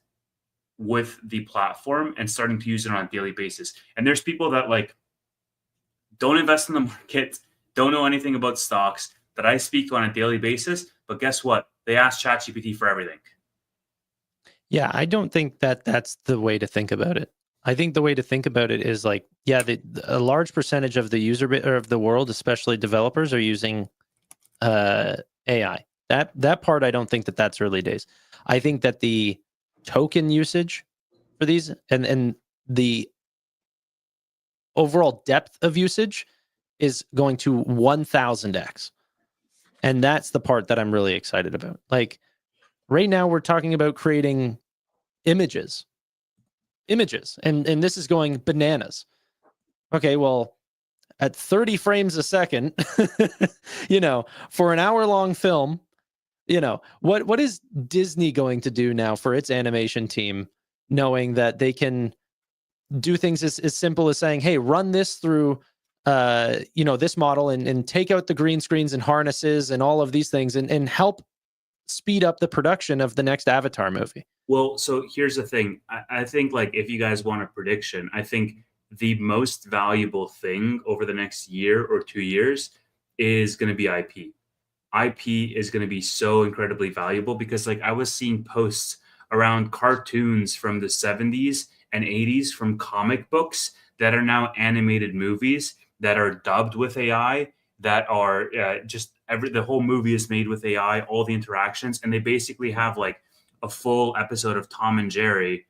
with the platform and starting to use it on a daily basis. And there's people that like don't invest in the market, don't know anything about stocks, that I speak to on a daily basis. But guess what? They ask ChatGPT for everything. Yeah, I don't think that that's the way to think about it. I think the way to think about it is like, yeah, a large percentage of the user or of the world, especially developers, are using AI. That part, I don't think that that's early days. I think that the token usage for these and the overall depth of usage is going to 1000x. And that's the part that I'm really excited about. Like, right now we're talking about creating images, and this is going bananas. Okay, well, at 30 frames a second, for an hour-long film, what is Disney going to do now for its animation team, knowing that they can do things as simple as saying, hey, run this through this model and take out the green screens and harnesses and all of these things and help speed up the production of the next Avatar movie. Well, so here's the thing. I think, like, if you guys want a prediction, I think the most valuable thing over the next year or 2 years is going to be IP. IP is going to be so incredibly valuable because, like, I was seeing posts around cartoons from the 70s and 80s from comic books that are now animated movies that are dubbed with AI, that are the whole movie is made with AI, all the interactions, and they basically have like a full episode of Tom and Jerry,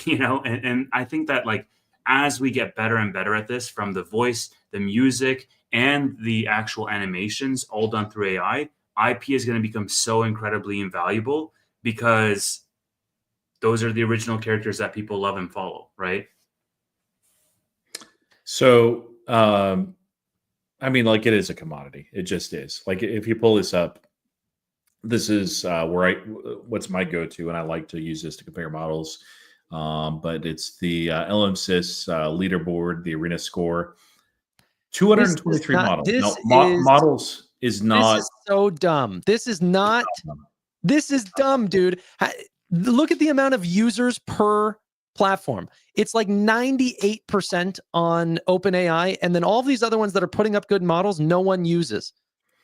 and I think that, like, as we get better and better at this, from the voice, the music, and the actual animations all done through AI, IP is going to become so incredibly invaluable because those are the original characters that people love and follow, right? So, I mean, like, it is a commodity. It just is. Like, if you pull this up, this is what's my go-to, and I like to use this to compare models. But it's the LMSys leaderboard, the arena score, 223 models. Models is not. This is so dumb. This is not. This is dumb, dude. Look at the amount of users per platform. It's like 98% on OpenAI, and then all of these other ones that are putting up good models, no one uses.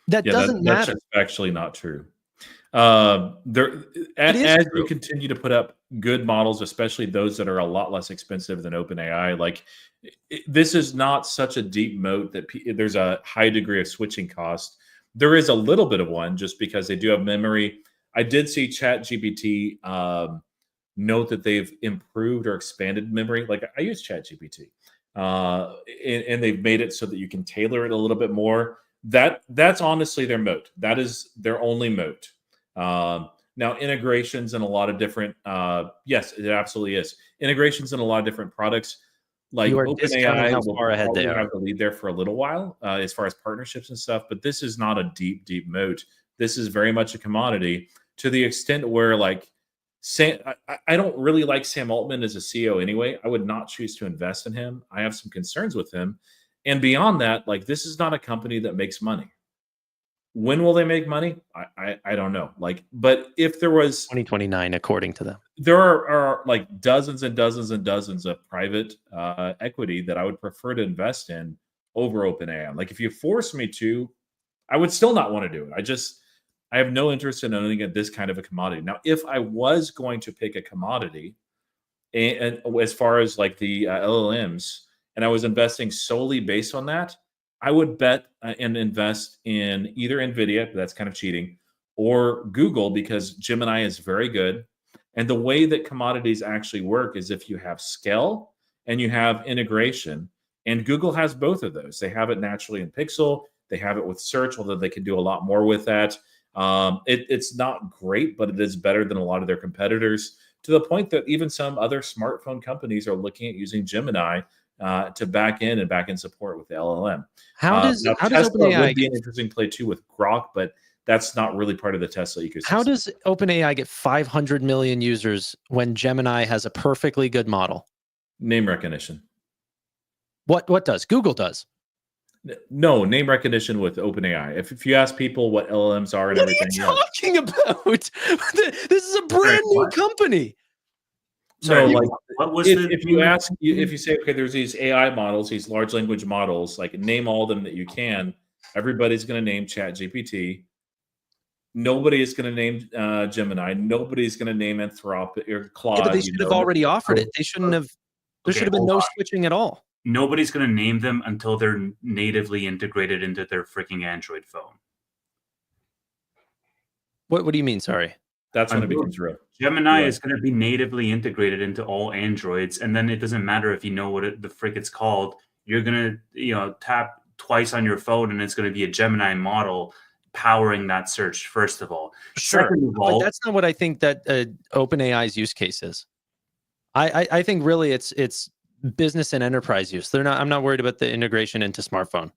That doesn't matter. That's actually not true. As you continue to put up good models, especially those that are a lot less expensive than OpenAI, like, this is not such a deep moat that there's a high degree of switching cost. There is a little bit of one just because they do have memory. I did see ChatGPT note that they've improved or expanded memory. Like, I use ChatGPT, and they've made it so that you can tailor it a little bit more. That's honestly their moat. That is their only moat. Now, integrations in a lot of different, yes, it absolutely is. Integrations in a lot of different products, like OpenAI will probably have the lead there for a little while as far as partnerships and stuff. But this is not a deep, deep moat. This is very much a commodity to the extent where, like, I don't really like Sam Altman as a CEO anyway. I would not choose to invest in him. I have some concerns with him. And beyond that, like, this is not a company that makes money. When will they make money? I don't know. Like, but if there was 2029, according to them, there are like dozens and dozens and dozens of private equity that I would prefer to invest in over OpenAI. Like, if you force me to, I would still not want to do it. I have no interest in owning this kind of a commodity. Now, if I was going to pick a commodity, and as far as like the LLMs, and I was investing solely based on that, I would bet and invest in either NVIDIA, but that's kind of cheating, or Google, because Gemini is very good. And the way that commodities actually work is if you have scale and you have integration, and Google has both of those. They have it naturally in Pixel. They have it with search, although they can do a lot more with that. It's not great, but it is better than a lot of their competitors, to the point that even some other smartphone companies are looking at using Gemini to back end support with the LLM. How does OpenAI would be an interesting play too with Grok, but that's not really part of the Tesla ecosystem. How does OpenAI get 500 million users when Gemini has a perfectly good model? Name recognition. What does Google does? No, name recognition with OpenAI. If you ask people what LLMs are and everything, what are you talking about? This is a brand new company. So, like, if you say, okay, there's these AI models, these large language models, like, name all of them that you can. Everybody's going to name ChatGPT. Nobody is going to name Gemini. Nobody's going to name Anthropic or Claude. Yeah, but they should have already offered it. They shouldn't have. There should have been no switching at all. Nobody's going to name them until they're natively integrated into their freaking Android phone. What do you mean? Sorry. That's when it becomes real. Gemini is going to be natively integrated into all Androids, and then it doesn't matter if you know what the frick it's called. You're going to, tap twice on your phone, and it's going to be a Gemini model powering that search. First of all, second of all, but that's not what I think that OpenAI's use case is. I think really it's business and enterprise use. I'm not worried about the integration into smartphone.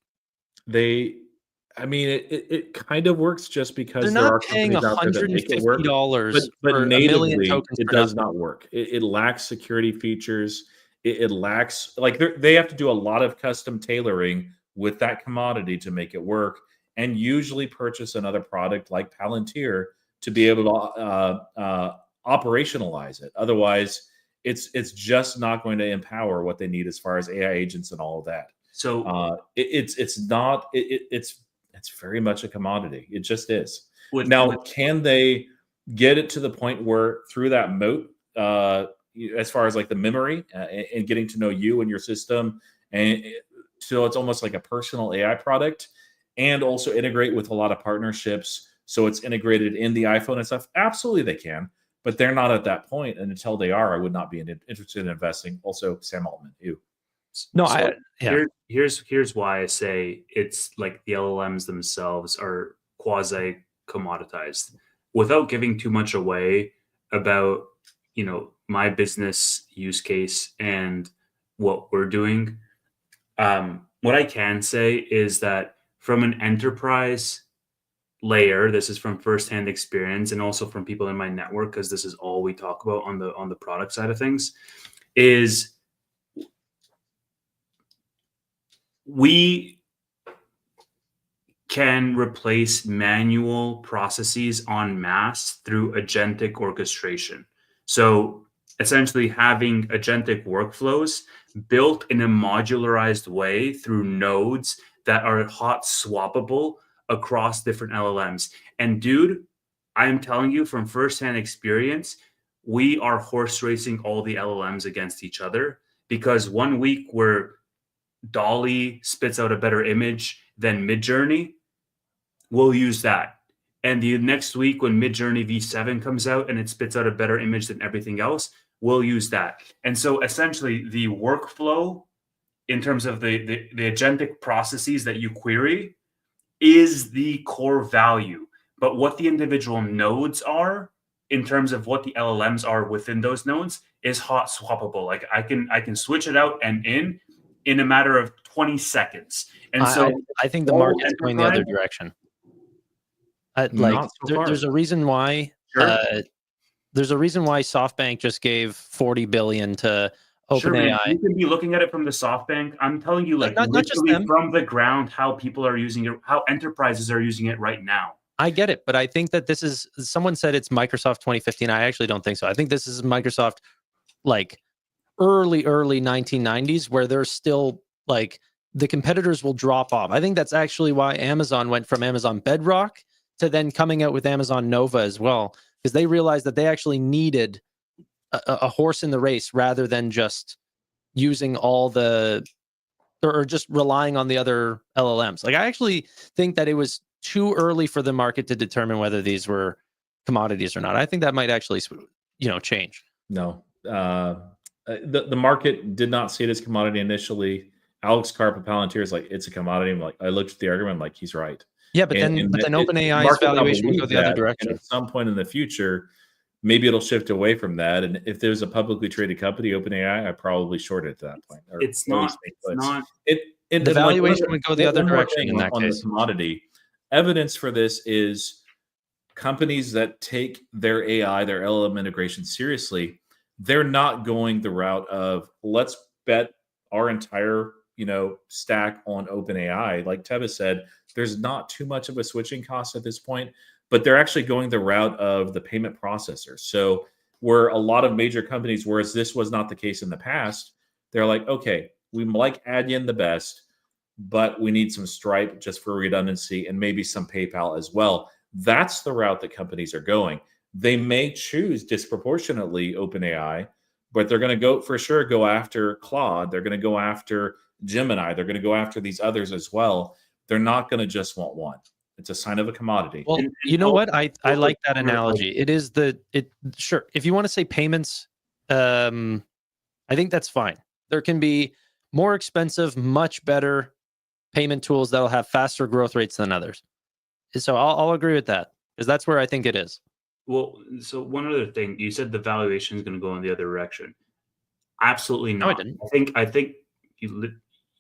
It kind of works just because they're not paying $150 but natively it does not work. It lacks security features. It lacks, like, they have to do a lot of custom tailoring with that commodity to make it work, and usually purchase another product like Palantir to be able to operationalize it. Otherwise, it's just not going to empower what they need as far as AI agents and all of that. So it's very much a commodity. It just is. Now, can they get it to the point where through that moat, as far as like the memory and getting to know you and your system, and so it's almost like a personal AI product, and also integrate with a lot of partnerships, so it's integrated in the iPhone and stuff? Absolutely, they can, but they're not at that point. And until they are, I would not be interested in investing. Also, Sam Altman, you. No, so here's why I say it's like the LLMs themselves are quasi commoditized. Without giving too much away about, my business use case and what we're doing, what I can say is that from an enterprise layer, this is from firsthand experience and also from people in my network, because this is all we talk about on the product side of things, is we can replace manual processes en masse through agentic orchestration. So essentially having agentic workflows built in a modularized way through nodes that are hot swappable across different LLMs. And dude, I'm telling you from firsthand experience, we are horse racing all the LLMs against each other, because 1 week where Dolly spits out a better image than Midjourney, we'll use that. And the next week when Midjourney V7 comes out and it spits out a better image than everything else, we'll use that. And so essentially the workflow in terms of the agentic processes that you query is the core value. But what the individual nodes are in terms of what the LLMs are within those nodes is hot swappable. Like I can switch it out and in a matter of 20 seconds. And so I think the market's going the other direction. There's a reason why there's a reason why SoftBank just gave $40 billion to OpenAI. You can be looking at it from the SoftBank. I'm telling you, like, not just from the ground, how people are using it, how enterprises are using it right now. I get it, but I think that this is, someone said it's Microsoft 2015. I actually don't think so. I think this is Microsoft like early 1990s, where they're still like, the competitors will drop off. I think that's actually why Amazon went from Amazon Bedrock to then coming out with Amazon Nova as well, because they realized that they actually needed a horse in the race rather than just using all the, or just relying on the other LLMs. Like, I actually think that it was too early for the market to determine whether these were commodities or not. I think that might actually, change. No, the market did not see it as commodity initially. Alex Karp of Palantir is like, it's a commodity. I'm like, I looked at the argument, I'm like, he's right. Yeah, but then OpenAI's valuation would go the other direction. And at some point in the future, maybe it'll shift away from that. And if there's a publicly traded company, OpenAI, I probably short it at that point. The valuation would go the other direction in that case. The commodity evidence for this is companies that take their AI, their LLM integration seriously. They're not going the route of let's bet our entire stack on OpenAI. Like Teba said, there's not too much of a switching cost at this point, but they're actually going the route of the payment processor. So where a lot of major companies, whereas this was not the case in the past, they're like, okay, we like Adyen the best, but we need some Stripe just for redundancy and maybe some PayPal as well. That's the route that companies are going. They may choose disproportionately OpenAI, but they're going to go after Claude. They're going to go after Gemini. They're going to go after these others as well. They're not going to just want one. It's a sign of a commodity. Well, you know what? I like that analogy. Sure. If you want to say payments, I think that's fine. There can be more expensive, much better payment tools that'll have faster growth rates than others. So I'll agree with that, because that's where I think it is. Well, so one other thing, you said the valuation is going to go in the other direction. Absolutely not. No, I didn't. I think you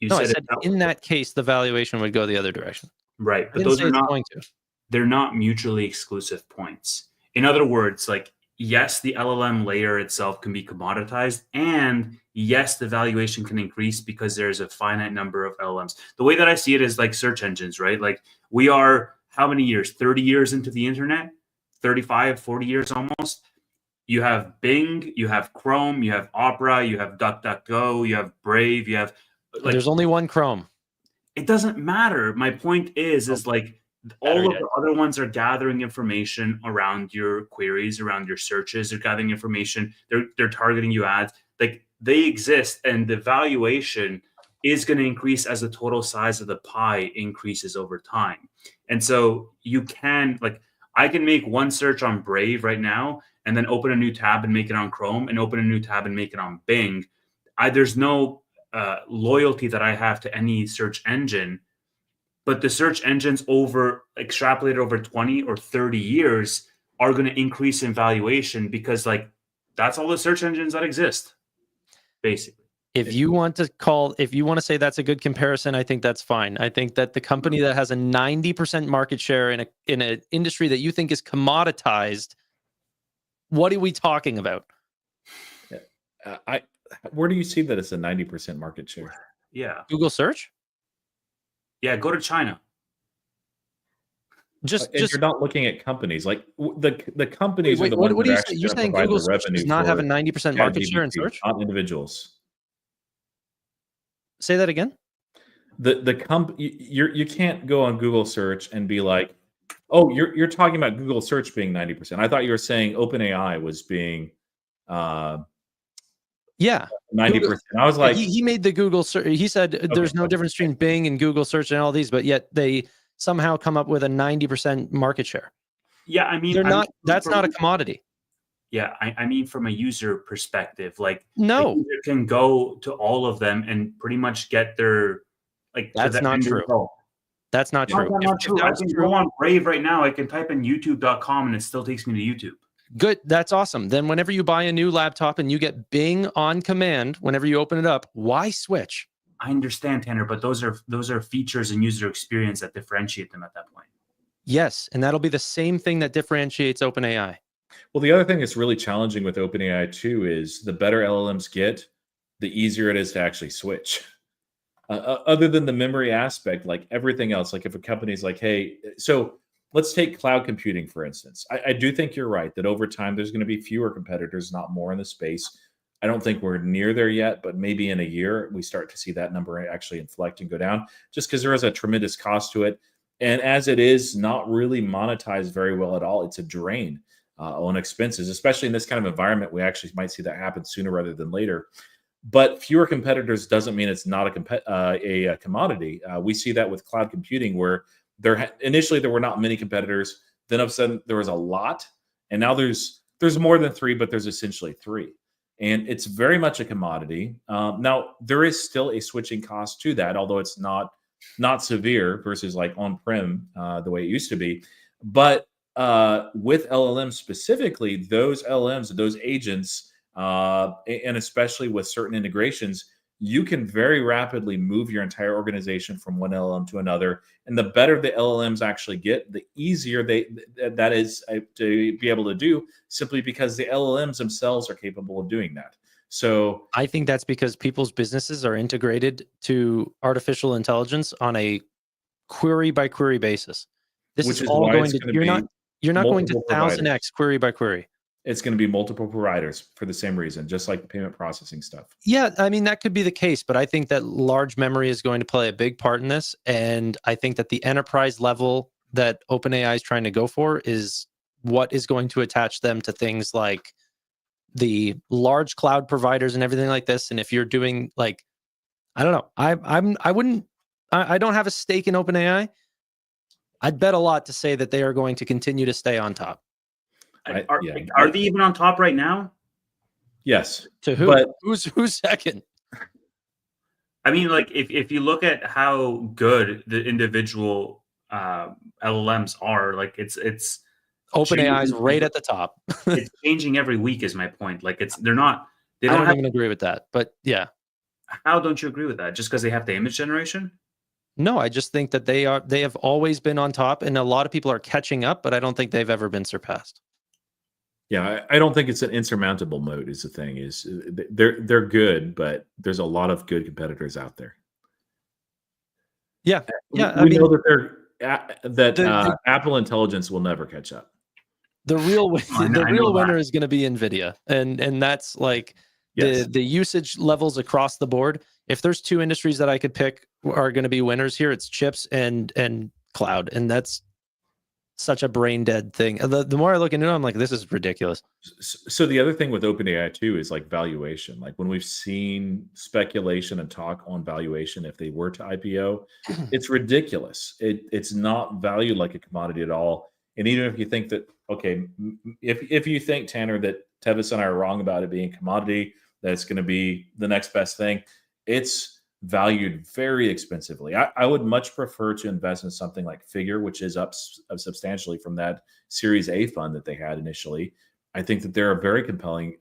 said in that case, the valuation would go the other direction. Right. But those are not going to. They're not mutually exclusive points. In other words, like, yes, the LLM layer itself can be commoditized, and yes, the valuation can increase because there's a finite number of LLMs. The way that I see it is like search engines, right? Like, we are how many years? 30 years into the internet. 35, 40 years almost. You have Bing, you have Chrome, you have Opera, you have DuckDuckGo, you have Brave, you have like There's only one Chrome. it doesn't matter. My point is like all of the other ones are gathering information around your queries, around your searches. They're gathering information. They're targeting you ads. Like they exist, and the valuation is going to increase as the total size of the pie increases over time. And so you can I can make one search on Brave right now, and then open a new tab and make it on Chrome, and open a new tab and make it on Bing. There's no loyalty that I have to any search engine, but the search engines extrapolated over 20 or 30 years are going to increase in valuation because that's all the search engines that exist, basically. If you want to say that's a good comparison, I think that's fine. I think that the company that has a 90% market share in an industry that you think is commoditized, what are we talking about? Where do you see that it's a 90% market share? Yeah. Google search? Yeah, go to China. You're not looking at companies like the companies. Wait, are the what ones are you that saying? You're saying provide Google the search revenue does not have a for 90% market share in ChatGPT, search? not individuals. Say that again. You can't go on Google search and be like, oh, you're talking about Google search being 90%. I thought you were saying OpenAI was being Yeah, 90%. I was like, he made the Google search. He said there's no difference between Bing and Google search and all these, but yet they somehow come up with a 90% market share. Yeah, I mean, they're not. That's not a commodity. Yeah, I mean, from a user perspective, the no, user can go to all of them and pretty much get their That's not true. That's not true. Not true. I can go on Brave right now. I can type in youtube.com and it still takes me to YouTube. Good. That's awesome. Then whenever you buy a new laptop and you get Bing on command, whenever you open it up, why switch? I understand, Tanner, but those are features and user experience that differentiate them at that point. Yes, and that'll be the same thing that differentiates OpenAI. Well, the other thing that's really challenging with OpenAI too is the better LLMs get, the easier it is to actually switch. Other than the memory aspect, like everything else, like if a company's like, hey, so let's take cloud computing, for instance. I do think you're right that over time, there's going to be fewer competitors, not more in the space. I don't think we're near there yet, but maybe in a year, we start to see that number actually inflect and go down just because there is a tremendous cost to it. And as it is not really monetized very well at all, it's a drain on expenses, especially in this kind of environment. We actually might see that happen sooner rather than later. But fewer competitors doesn't mean it's not a commodity. We see that with cloud computing, where initially there were not many competitors. Then all of a sudden there was a lot, and now there's more than three, but there's essentially three, and it's very much a commodity. Now there is still a switching cost to that, although it's not severe versus like on-prem the way it used to be. But with LLMs specifically, those LLMs, those agents. And especially with certain integrations, you can very rapidly move your entire organization from one LLM to another. And the better the LLMs actually get, the easier that is to be able to do, simply because the LLMs themselves are capable of doing that. So I think that's because people's businesses are integrated to artificial intelligence on a query by query basis. This is all going to you're not going to 1000x query by query. It's going to be multiple providers for the same reason, just like the payment processing stuff. Yeah, I mean, that could be the case, but I think that large memory is going to play a big part in this. And I think that the enterprise level that OpenAI is trying to go for is what is going to attach them to things like the large cloud providers and everything like this. And if you're doing I don't know, I don't have a stake in OpenAI. I'd bet a lot to say that they are going to continue to stay on top. Are they even on top right now? Yes. To who? But who's second? I mean, if you look at how good the individual LLMs are, it's OpenAI is right at the top. It's changing every week, is my point. I don't even agree with that, but yeah. How don't you agree with that? Just because they have the image generation? No, I just think that they have always been on top, and a lot of people are catching up, but I don't think they've ever been surpassed. Yeah, I don't think it's an insurmountable moat. Is the thing is they're good, but there's a lot of good competitors out there. Yeah. We know that Apple Intelligence will never catch up. the real I the know real that. winner is going to be Nvidia, and that's like Yes. the usage levels across the board. If there's two industries that I could pick are going to be winners here, it's chips and cloud, and that's such a brain dead thing. The more I look into it, I'm like, this is ridiculous. So the other thing with OpenAI too is like valuation. Like when we've seen speculation and talk on valuation, if they were to IPO, it's ridiculous. It's not valued like a commodity at all. And even if you think that, okay, if you think, Tanner, that Tevis and I are wrong about it being a commodity, that it's going to be the next best thing, it's valued very expensively. I would much prefer to invest in something like Figure, which is up substantially from that Series A fund that they had initially. I think that they're a very compelling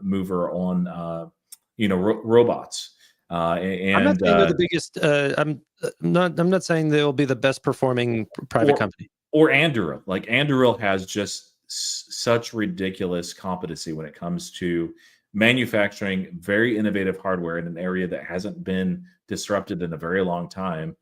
mover on, robots. I'm not saying they're the biggest. I'm not saying they'll be the best performing private company. Or Anduril. Like Anduril has just such ridiculous competency when it comes to manufacturing very innovative hardware in an area that hasn't been disrupted in a very long time.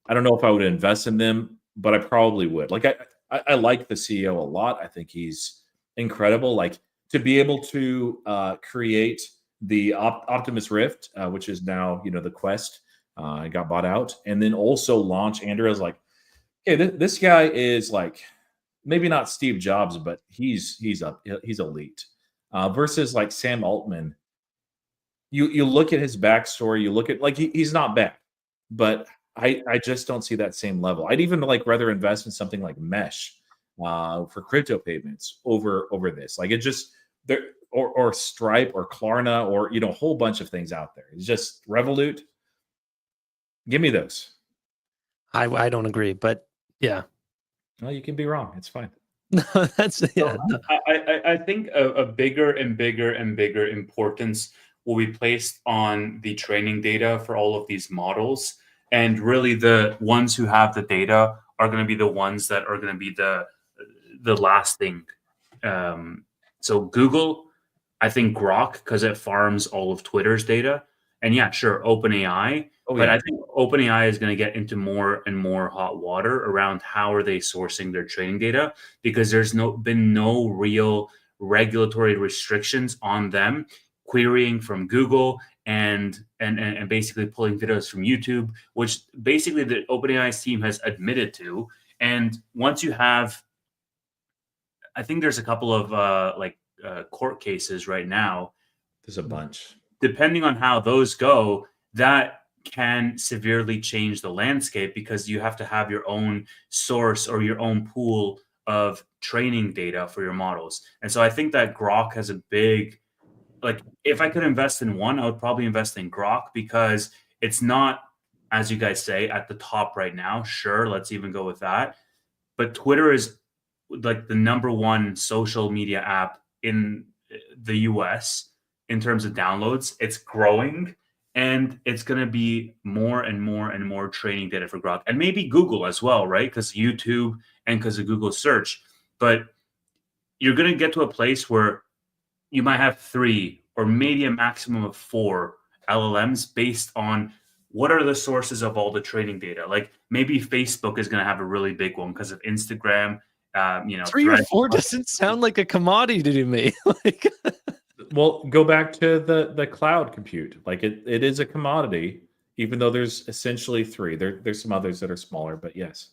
I don't know if I would invest in them, but I probably would. Like I like the CEO a lot. I think he's incredible. Like to be able to create the Optimus Rift, which is now the Quest, got bought out, and then also launch Anduril. Like, hey, this guy is like maybe not Steve Jobs, but he's elite. Versus like Sam Altman, you look at his backstory, you look at like he's not bad, but I just don't see that same level. I'd even like rather invest in something like Mesh for crypto payments over this. Like it just there or Stripe or Klarna or a whole bunch of things out there. It's just Revolut. Give me those. I don't agree, but yeah. Well, you can be wrong. It's fine. No, that's yeah. So I think a bigger and bigger and bigger importance will be placed on the training data for all of these models. And really the ones who have the data are going to be the ones that are going to be the lasting. So Google, I think Grok, because it farms all of Twitter's data. And yeah, sure, OpenAI. But I think OpenAI is going to get into more and more hot water around how are they sourcing their training data, because there's been no real regulatory restrictions on them querying from Google and basically pulling videos from YouTube, which basically the OpenAI's team has admitted to. And once you have, I think there's a couple of court cases right now. There's a bunch. Depending on how those go, that can severely change the landscape, because you have to have your own source or your own pool of training data for your models. And so I think that Grok has a big, like, if I could invest in one, I would probably invest in Grok, because it's not, as you guys say, at the top right now. Sure, let's even go with that. But Twitter is like the #1 social media app in the US in terms of downloads. It's growing. And it's going to be more and more and more training data for Grok, and maybe Google as well, right? Because YouTube and because of Google search. But you're going to get to a place where you might have 3 or maybe a maximum of 4 LLMs based on what are the sources of all the training data. Like maybe Facebook is going to have a really big one because of Instagram. 3 or 4 doesn't sound like a commodity to me. Like. Well, go back to the cloud compute. Like it is a commodity, even though there's essentially 3. There's some others that are smaller, but yes.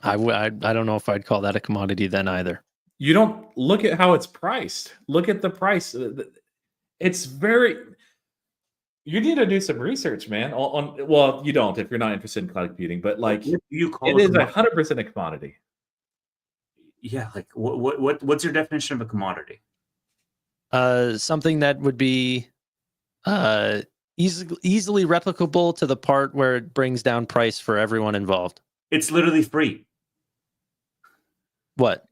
I don't know if I'd call that a commodity then either. You don't look at how it's priced. Look at the price. It's very. You need to do some research, man. Well, you don't if you're not interested in cloud computing, but like it is 100% a commodity. Yeah, like what's your definition of a commodity? Something that would be easily replicable to the part where it brings down price for everyone involved. It's literally free. What?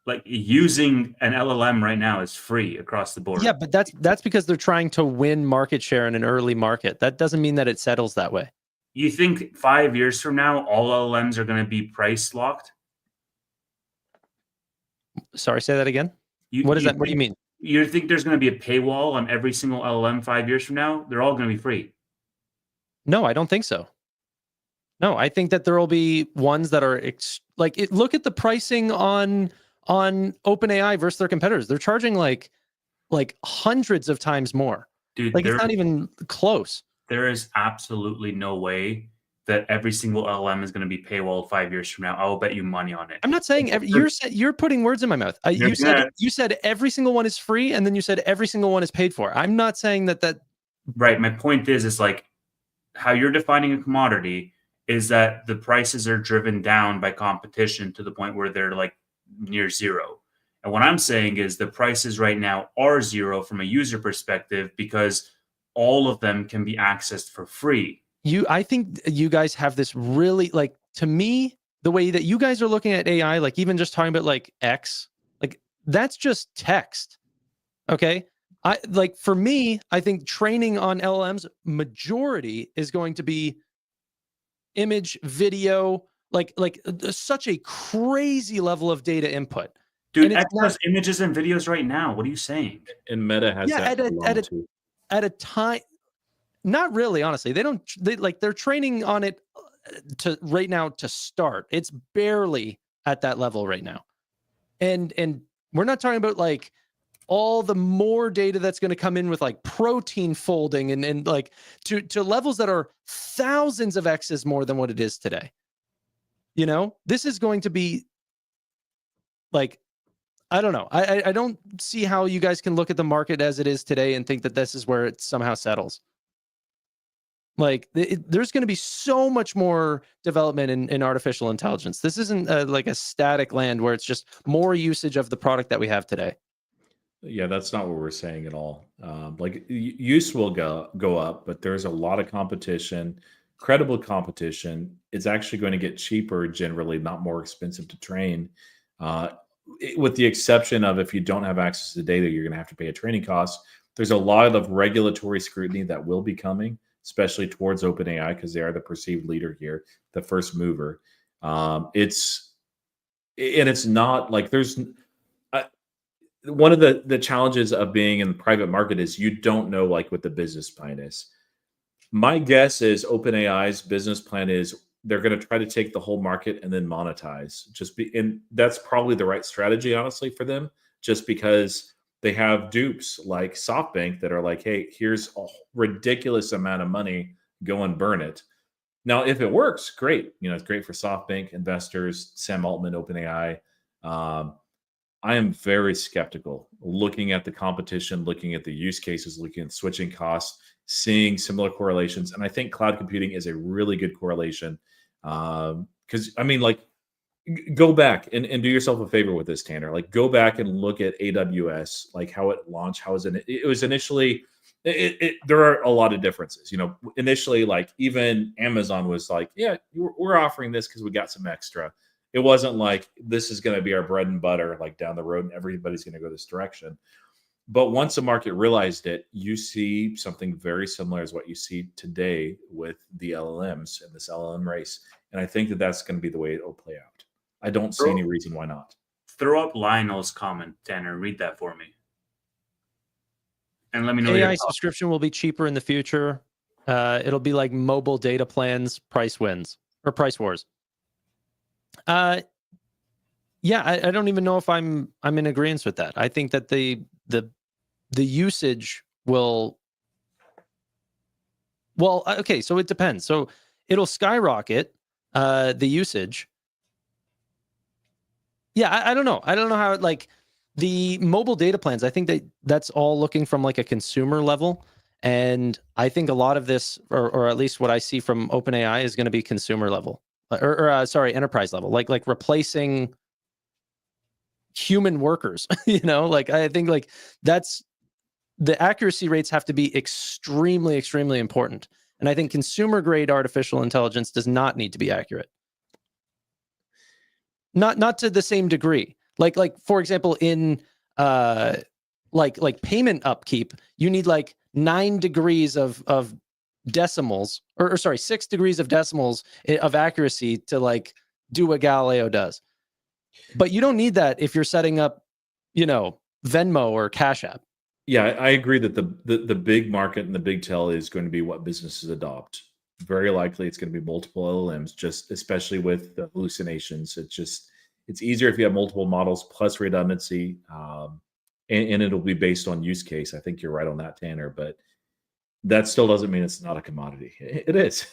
Like using an LLM right now is free across the board. Yeah, but that's because they're trying to win market share in an early market. That doesn't mean that it settles that way. You think 5 years from now, all LLMs are going to be price locked? Sorry, say that again. What do you mean? You think there's going to be a paywall on every single LLM 5 years from now? They're all going to be free. No, I don't think so. No, I think that there will be ones that are look at the pricing on on OpenAI versus their competitors. They're charging like hundreds of times more. Dude, Like it's not even close. There is absolutely no way that every single LLM is going to be paywalled 5 years from now. I will bet you money on it. I'm not saying you're putting words in my mouth. You said every single one is free, and then you said every single one is paid for. I'm not saying that. Right. My point is like how you're defining a commodity is that the prices are driven down by competition to the point where they're like near zero. And what I'm saying is the prices right now are zero from a user perspective because all of them can be accessed for free. I think you guys have this really, like, to me, the way that you guys are looking at AI, like even just talking about like X, like that's just text. Okay. For me, I think training on LLMs majority is going to be image, video, like such a crazy level of data input. Dude, X has images and videos right now. What are you saying? And Meta has that at a time. Not really, honestly. They're training on it to right now to start. It's barely at that level right now. And we're not talking about like all the more data that's going to come in with like protein folding and like to levels that are thousands of X's more than what it is today. You know, this is going to be like, I don't know. I don't see how you guys can look at the market as it is today and think that this is where it somehow settles. Like there's going to be so much more development in artificial intelligence. This isn't like a static land where it's just more usage of the product that we have today. Yeah, that's not what we're saying at all. Like use will go up, but there's a lot of competition, credible competition. It's actually going to get cheaper generally, not more expensive to train. With the exception of if you don't have access to data, you're going to have to pay a training cost. There's a lot of regulatory scrutiny that will be coming, especially towards OpenAI, because they are the perceived leader here, the first mover. It's not like there's one of the challenges of being in the private market is you don't know like what the business plan is. My guess is OpenAI's business plan is they're going to try to take the whole market and then monetize. And that's probably the right strategy, honestly, for them, just because they have dupes like SoftBank that are like, hey, here's a ridiculous amount of money, go and burn it. Now, if it works, great. You know, it's great for SoftBank investors, Sam Altman, OpenAI. I am very skeptical looking at the competition, looking at the use cases, looking at switching costs, seeing similar correlations. And I think cloud computing is a really good correlation. Because I mean, like, go back and do yourself a favor with this, Tanner. Like, go back and look at AWS, like how it launched, how it was initially. There are a lot of differences. You know, initially, like even Amazon was like, yeah, we're offering this because we got some extra. It wasn't like this is going to be our bread and butter, like down the road, and everybody's going to go this direction. But once the market realized it, you see something very similar as what you see today with the LLMs and this LLM race. And I think that that's going to be the way it will play out. I don't see any reason why not. Throw up Lionel's comment, Tanner. Read that for me. And let me know. AI subscription will be cheaper in the future. It'll be like mobile data plans, price wins or price wars. Yeah, I don't even know if I'm in agreement with that. I think that the usage will. Well, okay, so it depends. So it'll skyrocket the usage. Yeah, I don't know. I don't know how like the mobile data plans. I think that's all looking from like a consumer level, and I think a lot of this, or at least what I see from OpenAI, is going to be consumer level, or sorry, enterprise level, like replacing human workers. You know, like I think like that's the accuracy rates have to be extremely, extremely important, and I think consumer grade artificial intelligence does not need to be accurate. Not to the same degree. Like for example, in like payment upkeep, you need like 9 degrees of decimals, or sorry, 6 degrees of decimals of accuracy to like do what Galileo does. But you don't need that if you're setting up, you know, Venmo or Cash App. Yeah, I agree that the big market and the big tell is going to be what businesses adopt. Very likely it's going to be multiple LLMs, just especially with the hallucinations. It's easier if you have multiple models plus redundancy, and it'll be based on use case. I think you're right on that, Tanner, but that still doesn't mean it's not a commodity. It is.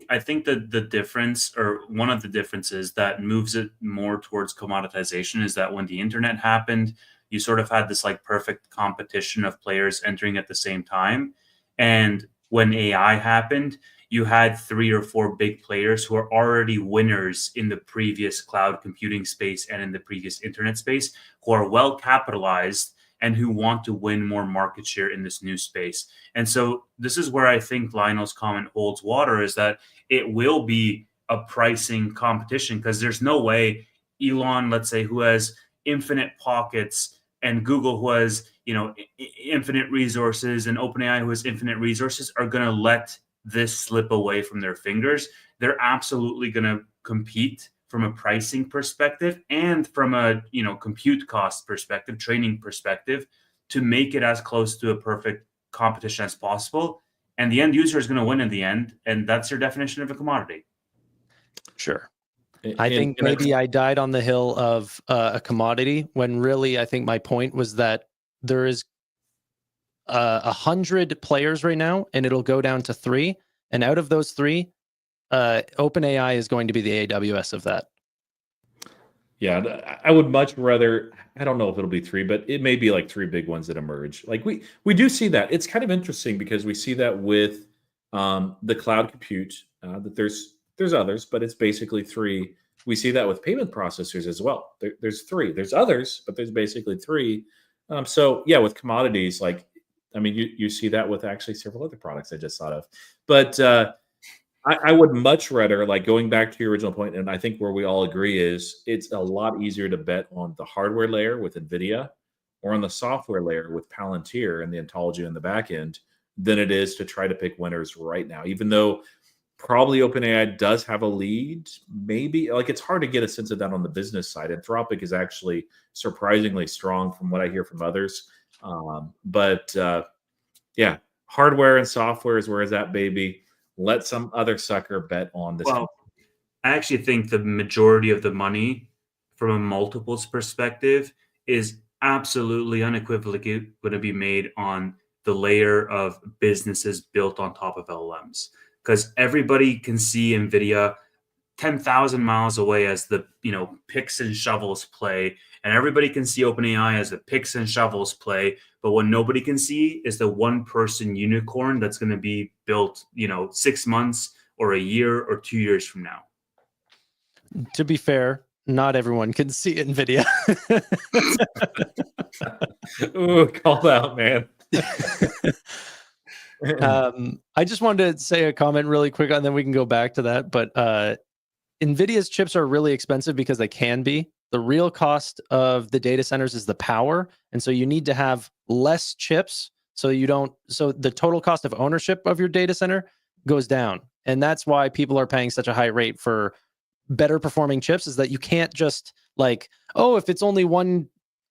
I think that the difference, or one of the differences that moves it more towards commoditization, is that when the internet happened, you sort of had this like perfect competition of players entering at the same time. And when AI happened, you had 3 or 4 big players who are already winners in the previous cloud computing space and in the previous internet space, who are well capitalized and who want to win more market share in this new space. And so this is where I think Lionel's comment holds water, is that it will be a pricing competition, because there's no way Elon, let's say, who has infinite pockets, and Google, who has, infinite resources, and OpenAI, who has infinite resources, are going to let this slip away from their fingers. They're absolutely going to compete from a pricing perspective and from a compute cost perspective, training perspective, to make it as close to a perfect competition as possible. And the end user is going to win in the end, and that's your definition of a commodity. Sure. I think maybe I died on the hill of a commodity, when really I think my point was that there is 100 players right now, and it'll go down to 3. And out of those 3, OpenAI is going to be the AWS of that. Yeah, I would much rather, I don't know if it'll be 3, but it may be like 3 big ones that emerge. Like we do see that. It's kind of interesting because we see that with the cloud compute, that there's others, but it's basically 3. We see that with payment processors as well. There's 3. There's others, but there's basically 3. So yeah, with commodities, like, I mean, you see that with actually several other products I just thought of. But I would much rather, like, going back to your original point, and I think where we all agree is it's a lot easier to bet on the hardware layer with NVIDIA or on the software layer with Palantir and the ontology in the back end than it is to try to pick winners right now. Even though probably OpenAI does have a lead, maybe, like, it's hard to get a sense of that on the business side. Anthropic is actually surprisingly strong from what I hear from others. But yeah, hardware and software is where is that baby. Let some other sucker bet on this. Well, I actually think the majority of the money from a multiples perspective is absolutely unequivocally going to be made on the layer of businesses built on top of LLMs, because everybody can see NVIDIA 10,000 miles away as the picks and shovels play, and everybody can see OpenAI as the picks and shovels play. But what nobody can see is the one-person unicorn that's going to be built 6 months or a year or 2 years from now. To be fair, not everyone can see NVIDIA. Ooh, call out, man. I just wanted to say a comment really quick, and then we can go back to that. But NVIDIA's chips are really expensive because they can be. The real cost of the data centers is the power. And so you need to have less chips so the total cost of ownership of your data center goes down. And that's why people are paying such a high rate for better performing chips, is that you can't just like, oh, if it's only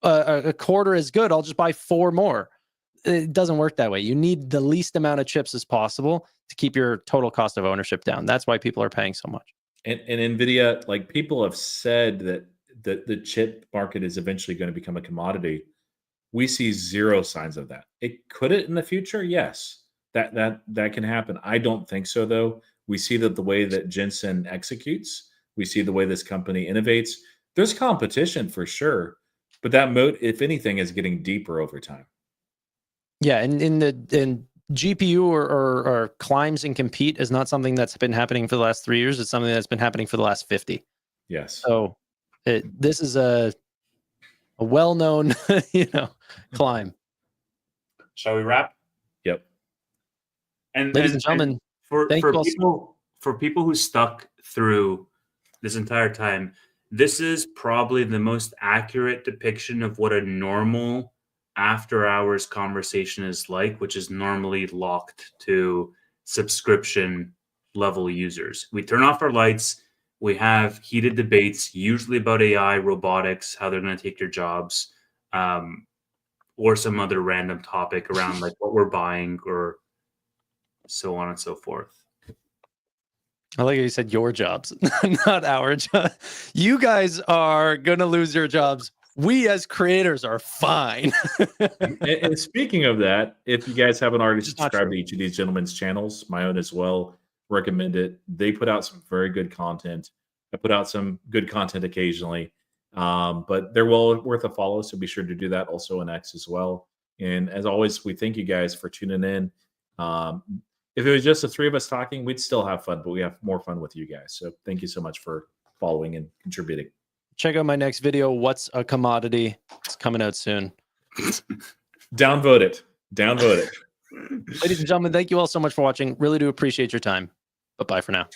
a quarter as good, I'll just buy 4 more. It doesn't work that way. You need the least amount of chips as possible to keep your total cost of ownership down. That's why people are paying so much. And NVIDIA, like, people have said that the chip market is eventually going to become a commodity. We see 0 signs of that. Could it in the future? Yes, that can happen. I don't think so, though. We see that the way that Jensen executes, we see the way this company innovates. There's competition for sure, but that moat, if anything, is getting deeper over time. Yeah, and in GPU or climbs and compete is not something that's been happening for the last 3 years. It's something that's been happening for the last 50. Yes. So this is a well-known, climb. Shall we wrap? Yep. And ladies and gentlemen, for people who stuck through this entire time, this is probably the most accurate depiction of what a normal after-hours conversation is like, which is normally locked to subscription level users. We turn off our lights. We have heated debates, usually about AI, robotics, how they're going to take your jobs, or some other random topic around like what we're buying or so on and so forth. I like how you said your jobs, not our job. You guys are going to lose your jobs. We as creators are fine. And speaking of that, if you guys haven't already It's not subscribed true. to each of these gentlemen's channels, my own as well, recommend it. They put out some very good content. I put out some good content occasionally, but they're well worth a follow. So be sure to do that also on X as well. And as always, we thank you guys for tuning in. If it was just the three of us talking, we'd still have fun, but we have more fun with you guys. So thank you so much for following and contributing. Check out my next video. What's a commodity? It's coming out soon. Downvote it. Downvote it. Ladies and gentlemen, thank you all so much for watching. Really do appreciate your time. Bye-bye for now.